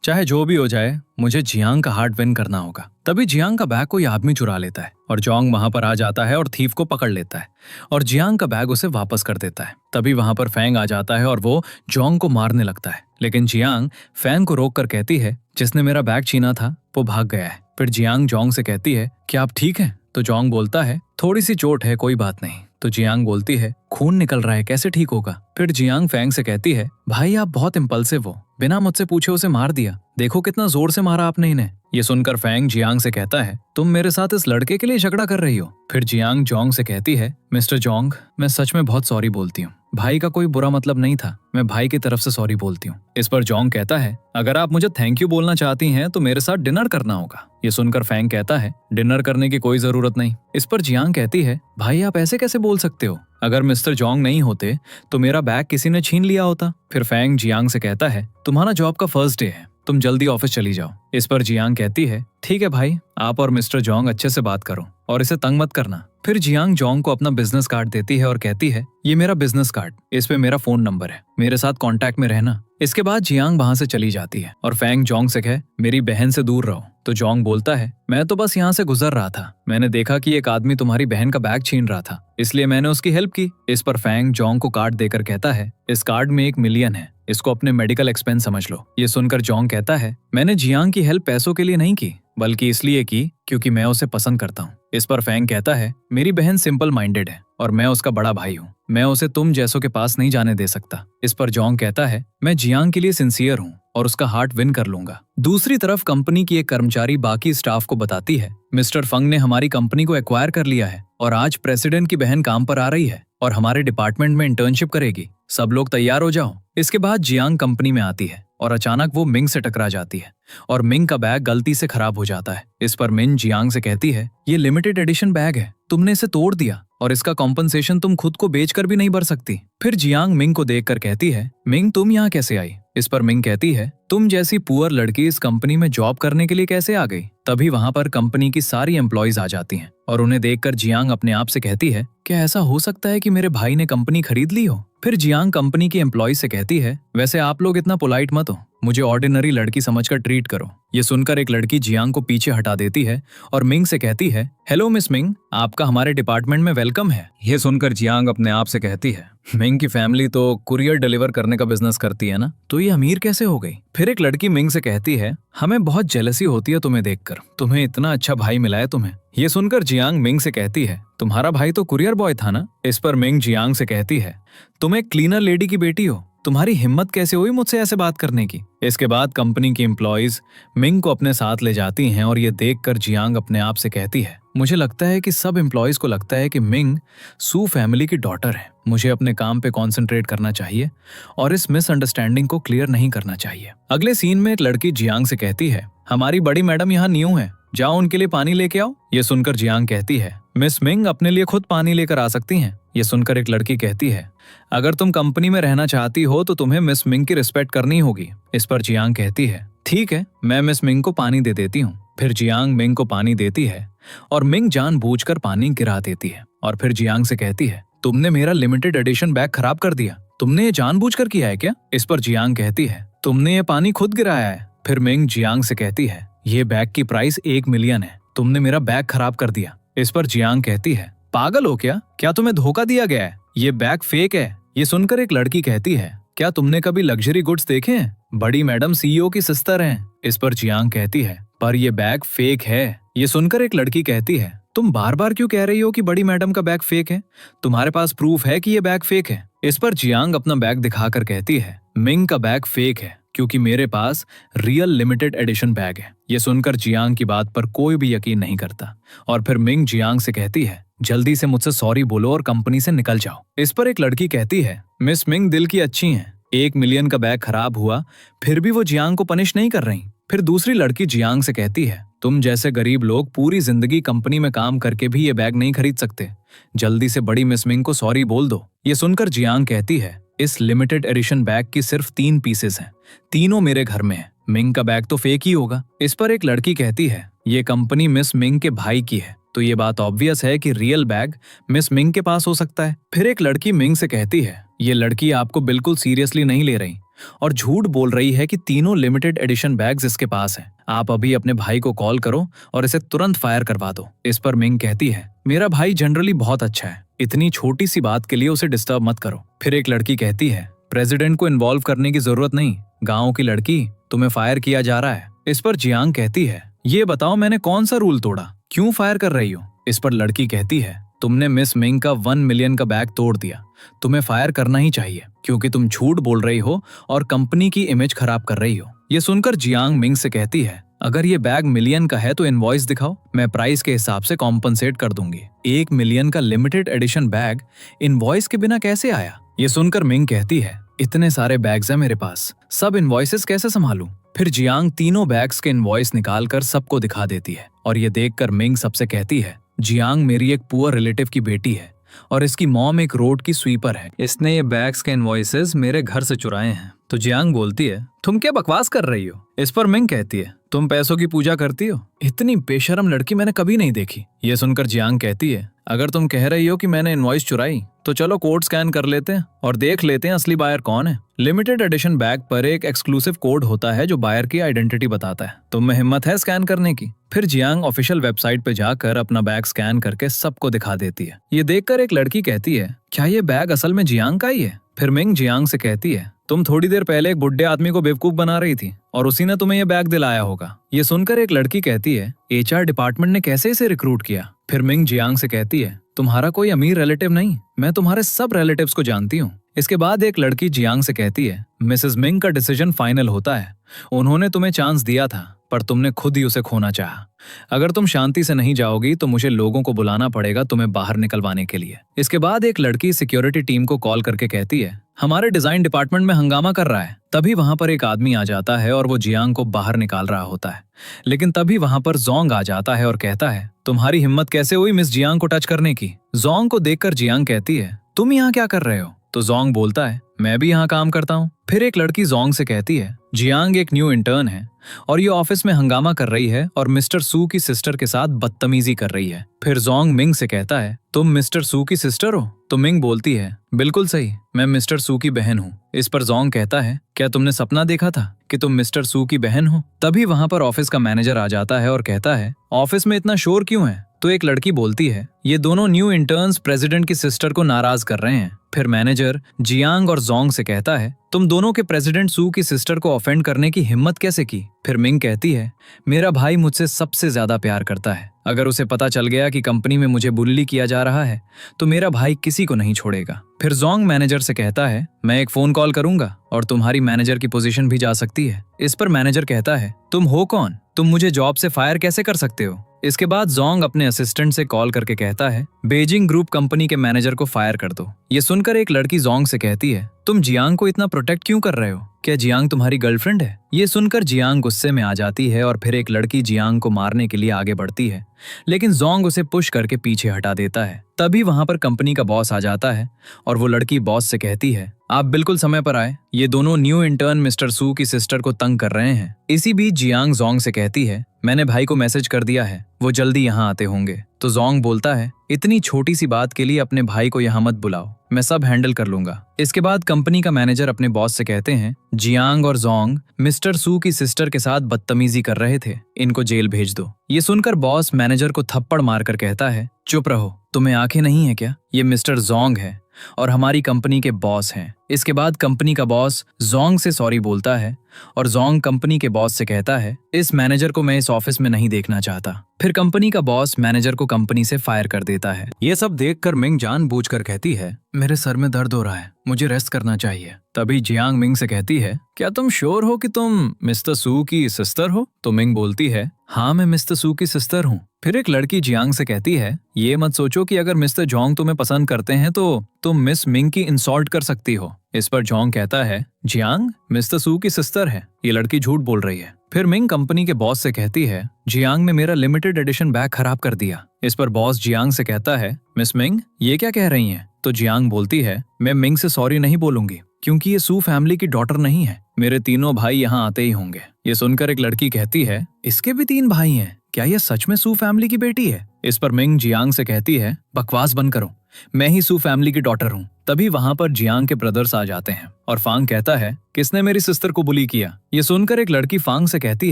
चाहे जो भी हो जाए मुझे जियांग का हार्ट विन करना होगा। तभी जियांग का बैग कोई आदमी चुरा लेता है और जोंग वहां पर आ जाता है और थीफ को पकड़ लेता है और जियांग का बैग उसे वापस कर देता है। तभी वहां पर फैंग आ जाता है और वो जोंग को मारने लगता है, लेकिन जियांग फैंग को रोक कर कहती है, जिसने मेरा बैग छीना था वो भाग गया है। फिर जियांग जोंग से कहती है, क्या आप ठीक हैं? तो जोंग बोलता है, थोड़ी सी चोट है, कोई बात नहीं। तो जियांग बोलती है, खून निकल रहा है, कैसे ठीक होगा? फिर जियांग फैंग से कहती है, भाई आप बहुत इम्पल्सिव हो, बिना मुझसे पूछे उसे मार दिया, देखो कितना जोर से मारा आपने इन्हें। ये सुनकर फैंग जियांग से कहता है, तुम मेरे साथ इस लड़के के लिए झगड़ा कर रही हो। फिर जियांग जोंग से कहती है, मिस्टर जोंग मैं सच में बहुत सॉरी बोलती हूँ, भाई का कोई बुरा मतलब नहीं था, मैं भाई की तरफ से सॉरी बोलती हूँ। इस पर जोंग कहता है, अगर आप मुझे थैंक यू बोलना चाहती हैं तो मेरे साथ डिनर करना होगा। ये सुनकर फैंग कहता है, डिनर करने की कोई जरूरत नहीं। इस पर जियांग कहती है, भाई आप ऐसे कैसे बोल सकते हो, अगर मिस्टर जोंग नहीं होते तो मेरा बैग किसी ने छीन लिया होता। फिर फैंग जियांग से कहता है, तुम्हारा जॉब का फर्स्ट डे है, तुम जल्दी ऑफिस चली जाओ। इस पर जियांग कहती है, ठीक है भाई, आप और मिस्टर जोंग अच्छे से बात करो और इसे तंग मत करना। फिर जियांग जोंग को अपना बिजनेस कार्ड देती है और कहती है, ये मेरा बिजनेस कार्ड, इस पे मेरा फोन नंबर है, मेरे साथ कांटेक्ट में रहना। इसके बाद जियांग वहां से चली जाती है और फैंग जोंग से कहे, मेरी बहन से दूर रहो। तो जोंग बोलता है, मैं तो बस यहाँ से गुजर रहा था, मैंने देखा कि एक आदमी तुम्हारी बहन का बैग छीन रहा था, इसलिए मैंने उसकी हेल्प की। इस पर फैंग जोंग को कार्ड देकर कहता है, इस कार्ड में 1 मिलियन है, इसको अपने मेडिकल एक्सपेंस समझ लो। ये सुनकर जोंग कहता है, मैंने जियांग की हेल्प पैसों के लिए नहीं की, बल्कि इसलिए की क्योंकि मैं उसे पसंद करता हूँ। इस पर फैंग कहता है, मेरी बहन सिंपल माइंडेड है और मैं उसका बड़ा भाई हूँ, मैं उसे तुम जैसों के पास नहीं जाने दे सकता। इस पर जोंग कहता है, मैं जियांग के लिए सिंसियर हूँ और उसका हार्ट विन कर लूंगा। दूसरी तरफ कंपनी की एक कर्मचारी बाकी स्टाफ को बताती है, मिस्टर फंग ने हमारी कंपनी को एक्वायर कर लिया है और आज प्रेसिडेंट की बहन काम पर आ रही है और हमारे डिपार्टमेंट में इंटर्नशिप करेगी, सब लोग तैयार हो जाओ। इसके बाद जियांग कंपनी में आती है और अचानक वो मिंग से टकरा जाती है और मिंग का बैग गलती से खराब हो जाता है। इस पर मिंग जियांग से कहती है, ये लिमिटेड एडिशन बैग है, तुमने इसे तोड़ दिया और इसका कॉम्पनसेशन तुम खुद को बेचकर भी नहीं भर सकती। फिर जियांग मिंग को देखकर कहती है, मिंग तुम यहाँ कैसे आई? इस पर मिंग कहती है, तुम जैसी पुअर लड़की इस कंपनी में जॉब करने के लिए कैसे आ गई? तभी वहां पर कंपनी की सारी एम्प्लॉइज आ जाती हैं और उन्हें देखकर जियांग अपने आप से कहती है, क्या ऐसा हो सकता है कि मेरे भाई ने कंपनी खरीद ली हो? फिर जियांग कंपनी की एम्प्लॉइज से कहती है, वैसे आप लोग इतना पोलाइट मत हो, मुझे ऑर्डिनरी लड़की समझकर ट्रीट करो। ये सुनकर एक लड़की जियांग को पीछे हटा देती है और मिंग से कहती है, हेलो मिस मिंग, आपका हमारे डिपार्टमेंट में वेलकम है। ये सुनकर जियांग अपने आप से कहती है, मिंग की फैमिली तो कुरियर डिलीवर करने का बिजनेस करती है ना, तो ये अमीर कैसे हो गई? फिर एक लड़की मिंग से कहती है, हमें बहुत जेलसी होती है तुम्हें देखकर, तुम्हें इतना अच्छा भाई मिला है तुम्हें। ये सुनकर जियांग मिंग से कहती है, तुम्हारा भाई तो कुरियर बॉय था ना? इस पर मिंग जियांग से कहती है, तुम एक क्लीनर लेडी की बेटी हो, तुम्हारी हिम्मत कैसे हुई मुझसे ऐसे बात करने की? इसके बाद कंपनी की एम्प्लॉइज मिंग को अपने साथ ले जाती हैं और ये देखकर जियांग अपने आप से कहती है, मुझे लगता है कि सब एम्प्लॉइज को लगता है कि मिंग सू फैमिली की डॉटर है, मुझे अपने काम पे कंसंट्रेट करना चाहिए और इस मिसअंडरस्टैंडिंग को क्लियर नहीं करना चाहिए। अगले सीन में एक लड़की जियांग से कहती है, हमारी बड़ी मैडम यहाँ न्यू है जाओ उनके लिए पानी लेके आओ। ये सुनकर जियांग कहती है, मिस मिंग अपने लिए खुद पानी लेकर आ सकती हैं। ये सुनकर एक लड़की कहती है, अगर तुम कंपनी में रहना चाहती हो तो तुम्हें मिस मिंग की रिस्पेक्ट करनी होगी। इस पर जियांग कहती है, ठीक है, मैं मिस मिंग को पानी दे देती हूँ। फिर जियांग मिंग को पानी देती है और मिंग जानबूझकर पानी गिरा देती है और फिर जियांग से कहती है, तुमने मेरा लिमिटेड एडिशन बैग खराब कर दिया, तुमने ये जानबूझकर किया है क्या? इस पर जियांग कहती है, तुमने ये पानी खुद गिराया है। फिर मिंग जियांग से कहती है, ये बैग की प्राइस 1 मिलियन है, तुमने मेरा बैग खराब कर दिया। इस पर जियांग कहती है, पागल हो क्या तुम्हें धोखा दिया गया है? ये बैग फेक है। ये सुनकर एक लड़की कहती है, क्या तुमने कभी लग्जरी गुड्स देखे हैं? बड़ी मैडम सीईओ की सिस्टर हैं। इस पर जियांग कहती है, पर ये बैग फेक है। ये सुनकर एक लड़की कहती है, तुम बार बार क्यों कह रही हो कि बड़ी मैडम का बैग फेक है? तुम्हारे पास प्रूफ है कि ये बैग फेक है? इस पर जियांग अपना बैग दिखाकर कहती है, मिंग का बैग फेक है क्योंकि मेरे पास रियल लिमिटेड एडिशन बैग है। ये सुनकर जियांग की बात पर कोई भी यकीन नहीं करता और फिर मिंग जियांग से कहती है, जल्दी से मुझसे सॉरी बोलो और कंपनी से निकल जाओ। इस पर एक लड़की कहती है, मिस मिंग दिल की अच्छी हैं, 1 मिलियन का बैग खराब हुआ फिर भी वो जियांग को पनिश नहीं कर रही। फिर दूसरी लड़की जियांग से कहती है, तुम जैसे गरीब लोग पूरी जिंदगी कंपनी में काम करके भी ये बैग नहीं खरीद सकते, जल्दी से बड़ी मिस मिंग को सॉरी बोल दो। ये सुनकर जियांग कहती है, इस लिमिटेड एडिशन बैग की सिर्फ 3 पीसेस हैं, तीनों मेरे घर में है, मिंग का बैग तो फेक ही होगा। इस पर एक लड़की कहती है, ये कंपनी मिस मिंग के भाई की है तो ये बात ऑब्वियस है कि रियल बैग मिस मिंग के पास हो सकता है। फिर एक लड़की मिंग से कहती है, ये लड़की आपको बिल्कुल सीरियसली नहीं ले रही और झूठ बोल रही है कि तीनों लिमिटेड एडिशन बैग्स इसके पास हैं। आप अभी अपने भाई को कॉल करो और इसे तुरंत फायर करवा दो। इस पर मिंग कहती है, मेरा भाई जनरली बहुत अच्छा है, इतनी छोटी सी बात के लिए उसे डिस्टर्ब मत करो। फिर एक लड़की कहती है, प्रेसिडेंट को इन्वॉल्व करने की जरूरत नहीं, गाँव की लड़की, तुम्हें फायर किया जा रहा है। इस पर जियांग कहती है, ये बताओ मैंने कौन सा रूल तोड़ा, क्यों फायर कर रही हो? इस पर लड़की कहती है, तुमने मिस मिंग का 1 मिलियन का बैग तोड़ दिया, तुम्हें फायर करना ही चाहिए क्योंकि तुम झूठ बोल रही हो और कंपनी की इमेज खराब कर रही हो। ये सुनकर जियांग मिंग से कहती है, अगर ये बैग मिलियन का है तो इनवॉइस दिखाओ, मैं प्राइस के हिसाब से कॉम्पनसेट कर दूंगी। 1 मिलियन का लिमिटेड एडिशन बैग इनवॉइस के बिना कैसे आया? ये सुनकर मिंग कहती है, इतने सारे बैग्स हैं मेरे पास, सब इनवॉइसेस कैसे संभालूं? फिर जियांग तीनों बैग्स के इनवॉइस निकालकर सबको दिखा देती है और ये देखकर मिंग सबसे कहती है, जियांग मेरी एक पुअर रिलेटिव की बेटी है और इसकी मॉम एक रोड की स्वीपर है, इसने ये बैग्स के इनवॉइसेस मेरे घर से चुराए हैं। तो जियांग बोलती है, तुम क्या बकवास कर रही हो? इस पर मिंग कहती है, तुम पैसों की पूजा करती हो? इतनी बेशरम लड़की मैंने कभी नहीं देखी। ये सुनकर जियांग कहती है, अगर तुम कह रही हो कि मैंने इनवॉइस चुराई तो चलो कोड स्कैन कर लेते हैं और देख लेते हैं असली बायर कौन है। लिमिटेड एडिशन बैग पर एक एक्सक्लूसिव कोड होता है जो बायर की आइडेंटिटी बताता है। तुम में हिम्मत है स्कैन करने की? फिर जियांग ऑफिशियल वेबसाइट पे जाकर अपना बैग स्कैन करके सबको दिखा देती है। ये देखकर एक लड़की कहती है, क्या ये बैग असल में जियांग का ही है? फिर मिंग जियांग से कहती है, तुम थोड़ी देर पहले एक बुढ़े आदमी को बेवकूफ बना रही थी और उसी ने तुम्हें ये बैग दिलाया होगा। ये सुनकर एक लड़की कहती है, HR डिपार्टमेंट ने कैसे इसे रिक्रूट किया? फिर मिंग जियांग से कहती है, तुम्हारा कोई अमीर रिलेटिव नहीं, मैं तुम्हारे सब रिलेटिव्स को जानती हूँ। इसके बाद एक लड़की जियांग से कहती है, मिसेस मिंग का डिसीजन फाइनल होता है, उन्होंने तुम्हें चांस दिया था पर तुमने खुद ही उसे खोना चाहा। अगर तुम शांति से नहीं जाओगी तो मुझे लोगों को बुलाना पड़ेगा तुम्हें बाहर निकलवाने के लिए। इसके बाद एक लड़की सिक्योरिटी टीम को कॉल करके कहती है, हमारे डिजाइन डिपार्टमेंट में हंगामा कर रहा है। तभी वहां पर एक आदमी आ जाता है और वो जियांग को बाहर निकाल रहा होता है, लेकिन तभी वहां पर जोंग आ जाता है और कहता है, तुम्हारी हिम्मत कैसे हुई मिस जियांग को टच करने की? जोंग को देखकर जियांग कहती है, तुम यहाँ क्या कर रहे हो? तो जोंग बोलता है, मैं भी यहाँ काम करता हूँ। फिर एक लड़की जोंग से कहती है, जियांग एक न्यू इंटर्न है और ये ऑफिस में हंगामा कर रही है और मिस्टर सू की सिस्टर के साथ बदतमीजी कर रही है। फिर जोंग मिंग से कहता है, तुम मिस्टर सू की सिस्टर हो? तो मिंग बोलती है, बिल्कुल सही, मैं मिस्टर सू की बहन हूँ। इस पर जोंग कहता है, क्या तुमने सपना देखा था कि तुम मिस्टर सू की बहन हो? तभी वहां पर ऑफिस का मैनेजर आ जाता है और कहता है, ऑफिस में इतना शोर क्यों है? तो एक लड़की बोलती है, ये दोनों न्यू इंटर्न्स प्रेसिडेंट की सिस्टर को नाराज कर रहे हैं। फिर मैनेजर जियांग और जोंग से कहता है, तुम दोनों के प्रेसिडेंट सू की सिस्टर को ऑफेंड करने की हिम्मत कैसे की? फिर मिंग कहती है, मेरा भाई मुझसे सबसे ज्यादा प्यार करता है, अगर उसे पता चल गया कि कंपनी में मुझे बुल्ली किया जा रहा है तो मेरा भाई किसी को नहीं छोड़ेगा। फिर जोंग मैनेजर से कहता है, मैं एक फोन कॉल करूंगा और तुम्हारी मैनेजर की पोजीशन भी जा सकती है। इस पर मैनेजर कहता है, तुम हो कौन? तुम मुझे जॉब से फायर कैसे कर सकते हो? इसके बाद जोंग अपने असिस्टेंट से कॉल करके कहता है, बेजिंग ग्रुप कंपनी के मैनेजर को फायर कर दो। ये सुनकर एक लड़की जोंग से कहती है, तुम जियांग को इतना प्रोटेक्ट क्यों कर रहे हो? क्या जियांग तुम्हारी गर्लफ्रेंड है? ये सुनकर जियांग गुस्से में आ जाती है और फिर एक लड़की जियांग को मारने के लिए आगे बढ़ती है, लेकिन जोंग उसे पुश करके पीछे हटा देता है। तभी वहां पर कंपनी का बॉस आ जाता है और वो लड़की बॉस से कहती है, आप बिल्कुल समय पर आए, ये दोनों न्यू इंटर्न मिस्टर सू की सिस्टर को तंग कर रहे हैं। इसी बीच जियांग जोंग से कहती है, मैंने भाई को मैसेज कर दिया है, वो जल्दी यहाँ आते होंगे। तो जोंग बोलता है, इतनी छोटी सी बात के लिए अपने भाई को यहाँ मत बुलाओ, मैं सब हैंडल कर लूंगा। इसके बाद कंपनी का मैनेजर अपने बॉस से कहते हैं, जियांग और जोंग मिस्टर सू की सिस्टर के साथ बदतमीजी कर रहे थे, इनको जेल भेज दो। ये सुनकर बॉस मैनेजर को थप्पड़ मारकर कहता है, चुप रहो, तुम्हें आंखें नहीं है क्या? ये मिस्टर जोंग है और हमारी कंपनी के बॉस हैं। इसके बाद कंपनी का बॉस जोंग से सॉरी बोलता है और जोंग कंपनी के बॉस से कहता है, इस मैनेजर को मैं इस ऑफिस में नहीं देखना चाहता। फिर कंपनी का बॉस मैनेजर को कंपनी से फायर कर देता है। ये सब देखकर मिंग जानबूझकर कहती है, मेरे सर में दर्द हो रहा है, मुझे रेस्ट करना चाहिए। तभी जियांग मिंग से कहती है, क्या तुम श्योर हो कि तुम मिस्टर सू की सिस्टर हो? तो मिंग बोलती है, हाँ मैं मिस्टर सू की सिस्टर हूँ। फिर एक लड़की जियांग से कहती है, ये मत सोचो कि अगर मिस्टर जोंग तुम्हें पसंद करते हैं तो तुम मिस मिंग की इंसल्ट कर सकती हो। इस पर जोंग कहता है, जियांग मिस्टर सू की सिस्टर है, ये लड़की झूठ बोल रही है। फिर मिंग कंपनी के बॉस से कहती है, जियांग ने मेरा लिमिटेड एडिशन बैग खराब कर दिया। इस पर बॉस जियांग से कहता है, मिस मिंग ये क्या कह रही हैं? तो जियांग बोलती है, मैं मिंग से सॉरी नहीं बोलूंगी क्योंकि ये सू फैमिली की डॉटर नहीं है, मेरे तीनों भाई यहाँ आते ही होंगे। ये सुनकर एक लड़की कहती है, इसके भी 3 भाई हैं, क्या ये सच में सू फैमिली की बेटी है? इस पर मिंग जियांग से कहती है, बकवास बंद करो, मैं ही सू फैमिली की डॉटर हूँ। तभी वहां पर जियांग के ब्रदर्स आ जाते हैं और फांग कहता है, किसने मेरी सिस्टर को बुली किया? ये सुनकर एक लड़की फांग से कहती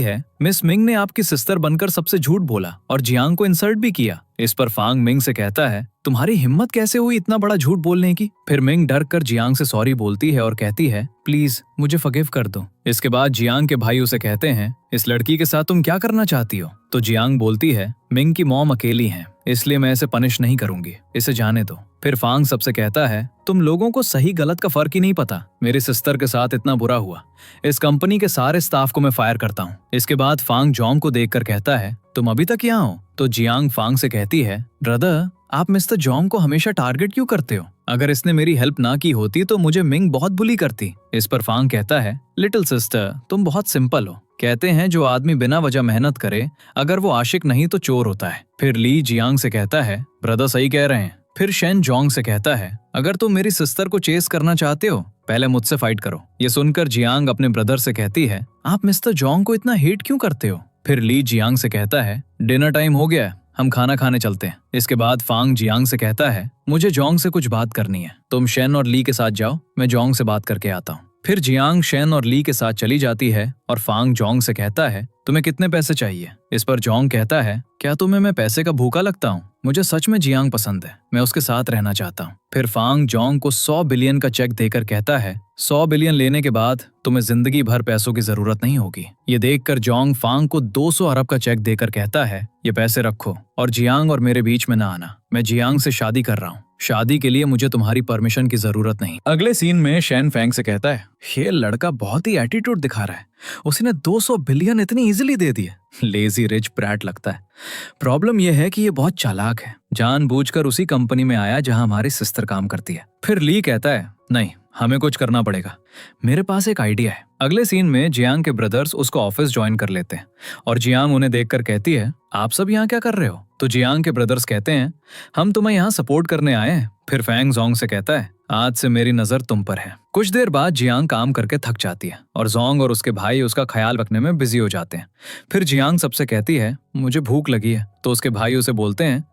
है, मिस मिंग ने आपकी सिस्टर बनकर सबसे झूठ बोला और जियांग को इंसल्ट भी किया। इस पर फांग मिंग से कहता है, तुम्हारी हिम्मत कैसे हुई इतना बड़ा झूठ बोलने की? फिर मिंग डर कर जियांग से सॉरी बोलती है और कहती है, प्लीज मुझे फॉरगिव कर दो। इसके बाद जियांग के भाई उसे कहते हैं, इस लड़की के साथ तुम क्या करना चाहती हो? तो जियांग बोलती है, मिंग की मॉम अकेली है, इसलिए मैं इसे पनिश नहीं करूंगी, इसे जाने दो। फिर फांग सबसे कहता है, तुम लोगों को सही गलत का फर्क ही नहीं पता, मेरी सिस्टर के साथ इतना बुरा हुआ, इस कंपनी के सारे स्टाफ को मैं फायर करता हूँ। इसके बाद फांग जोंग को देखकर कहता है, तुम अभी तक यहाँ हो? तो जियांग फांग से कहती है, ब्रदर आप मिस्टर जोंग को हमेशा टारगेट क्यों करते हो? अगर इसने मेरी हेल्प ना की होती तो मुझे मिंग बहुत बुली करती। इस पर फांग कहता है, लिटिल सिस्टर तुम बहुत सिंपल हो, कहते हैं जो आदमी बिना वजह मेहनत करे अगर वो आशिक नहीं तो चोर होता है। फिर ली जियांग से कहता है, ब्रदर सही कह रहे हैं। फिर शेन जोंग से कहता है, अगर तुम मेरी सिस्टर को चेस करना चाहते हो पहले मुझसे फाइट करो। ये सुनकर जियांग अपने ब्रदर से कहती है, आप मिस्टर जोंग को इतना हेट क्यों करते हो? फिर ली जियांग से कहता है, डिनर टाइम हो गया है, हम खाना खाने चलते हैं। इसके बाद फांग जियांग से कहता है, मुझे जोंग से कुछ बात करनी है, तुम शेन और ली के साथ जाओ, मैं जोंग से बात करके आता हूँ। फिर जियांग शेन और ली के साथ चली जाती है और फांग जोंग से कहता है, तुम्हें कितने पैसे चाहिए? इस पर जोंग कहता है, क्या तुम्हें मैं पैसे का भूखा लगता हूँ? मुझे सच में जियांग पसंद है, मैं उसके साथ रहना चाहता हूँ। फिर फांग जोंग को 100 बिलियन का चेक देकर कहता है, 100 बिलियन लेने के बाद तुम्हें जिंदगी भर पैसों की जरूरत नहीं होगी। ये देखकर जोंग फांग को 200 अरब का चेक देकर कहता है, ये पैसे रखो और जियांग और मेरे बीच में ना आना, मैं जियांग से शादी कर रहा हूँ, शादी के लिए मुझे तुम्हारी परमिशन की जरूरत नहीं। अगले सीन में शेन फैंग से कहता है, ये लड़का बहुत ही एटीट्यूड दिखा रहा है, उसने 200 बिलियन इतनी इजीली दे दिए, लेजी रिच ब्रैट लगता है। प्रॉब्लम यह है कि ये बहुत चालाक है, जानबूझकर उसी कंपनी में आया जहां हमारी सिस्टर काम करती है। फिर ली कहता है, नहीं हमें कुछ करना पड़ेगा, मेरे पास एक आइडिया है। अगले सीन में जियांग के ब्रदर्स उसको ऑफिस ज्वाइन कर लेते हैं और जियांग उन्हें देखकर कहती है, आप सब यहाँ क्या कर रहे हो? तो जियांग के ब्रदर्स कहते हैं, हम तुम्हें यहाँ सपोर्ट करने आए हैं। फिर फैंग जोंग से कहता है, आज से मेरी नजर तुम पर है। कुछ देर बाद जियांग काम करके थक जाती है और जोंग और उसके भाई उसका ख्याल रखने में बिजी हो जाते हैं। फिर जियांग सबसे कहती है, मुझे भूख लगी है। तो उसके भाई उसे बोलते हैं,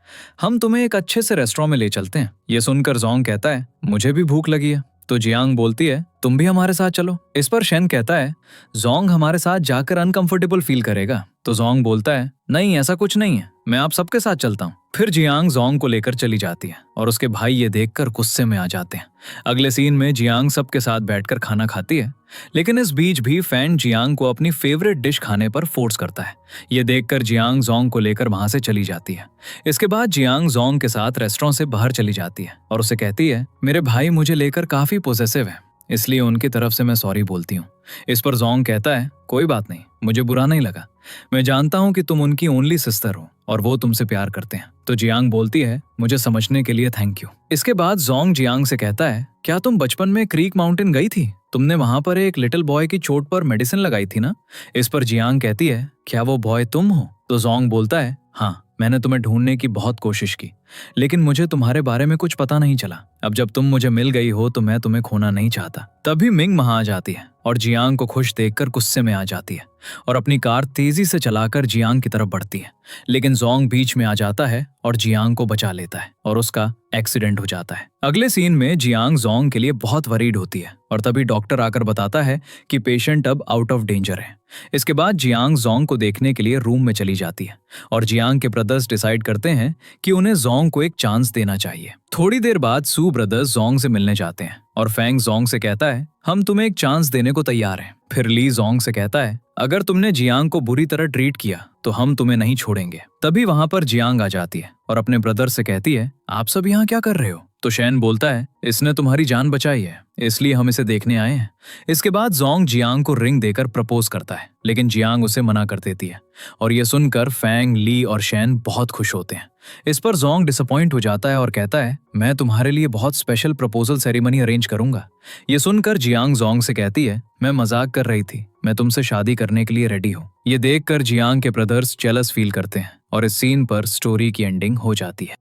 हम तुम्हें एक अच्छे से रेस्टोरेंट में ले चलते हैं। ये सुनकर जोंग कहता है, मुझे भी भूख लगी है। तो जियांग बोलती है, तुम भी हमारे साथ चलो। इस पर शेन कहता है, जोंग हमारे साथ जाकर अनकंफर्टेबल फील करेगा। तो जोंग बोलता है, नहीं ऐसा कुछ नहीं है, मैं आप सबके साथ चलता हूँ। फिर जियांग जोंग को लेकर चली जाती है और उसके भाई ये देखकर गुस्से में आ जाते हैं। अगले सीन में जियांग सबके साथ बैठकर खाना खाती है, लेकिन इस बीच भी फैन जियांग को अपनी फेवरेट डिश खाने पर फोर्स करता है। ये देखकर जियांग जोंग को लेकर वहां से चली जाती है। इसके बाद जियांग जोंग के साथ रेस्टोरेंट से बाहर चली जाती है और उसे कहती है, मेरे भाई मुझे लेकर काफी पॉसेसिव है, इसलिए उनकी तरफ से मैं सॉरी बोलती हूँ। इस पर जोंग कहता है, कोई बात नहीं, मुझे बुरा नहीं लगा। मैं जानता हूँ कि तुम उनकी ओनली सिस्टर हो और वो तुमसे प्यार करते हैं। तो जियांग बोलती है, मुझे समझने के लिए थैंक यू। इसके बाद जोंग जियांग से कहता है, क्या तुम बचपन में क्रीक माउंटेन गई थी? तुमने वहां पर एक लिटिल बॉय की चोट पर मेडिसिन लगाई थी ना? इस पर जियांग कहती है, क्या वो बॉय तुम हो? तो जोंग बोलता है, हाँ, मैंने तुम्हें ढूंढने की बहुत कोशिश की, लेकिन मुझे तुम्हारे बारे में कुछ पता नहीं चला। अब जब तुम मुझे मिल गई हो तो मैं तुम्हें खोना नहीं चाहता। तभी मिंग वहां आ जाती है और जियांग को खुश देखकर गुस्से में आ जाती है और अपनी कार तेजी से चलाकर जियांग की तरफ बढ़ती है। लेकिन जोंग बीच में आ जाता है और जियांग को बचा लेता है और उसका एक्सीडेंट हो जाता है। अगले सीन में जियांग जोंग के लिए बहुत वरीड होती है और तभी डॉक्टर आकर बताता है कि पेशेंट अब आउट ऑफ डेंजर है। इसके बाद जियांग जोंग को देखने के लिए रूम में चली जाती है और जियांग के ब्रदर्स डिसाइड करते हैं कि उन्हें जोंग को एक चांस देना चाहिए। थोड़ी देर बाद सू ब्रदर्स जोंग से मिलने जाते हैं और फैंग जोंग से कहता है, हम तुम्हें एक चांस देने को तैयार हैं। फिर ली जोंग से कहता है, अगर तुमने जियांग को बुरी तरह ट्रीट किया तो हम तुम्हें नहीं छोड़ेंगे। तभी वहां पर जियांग आ जाती है और अपने ब्रदर से कहती है, आप सब यहाँ क्या कर रहे हो? तो शैन बोलता है, इसने तुम्हारी जान बचाई है, इसलिए हम इसे देखने आए हैं। इसके बाद जोंग जियांग को रिंग देकर प्रपोज करता है, लेकिन जियांग उसे मना कर देती है और ये सुनकर फैंग, ली और शैन बहुत खुश होते हैं। इस पर जोंग डिसअपॉइंट हो जाता है और कहता है, मैं तुम्हारे लिए बहुत स्पेशल प्रपोजल सेरेमनी अरेंज करूंगा। ये सुनकर जियांग जोंग से कहती है, मैं मजाक कर रही थी, मैं तुमसे शादी करने के लिए रेडी हूँ। ये देखकर जियांग के ब्रदर्स जेलस फील करते हैं और इस सीन पर स्टोरी की एंडिंग हो जाती है।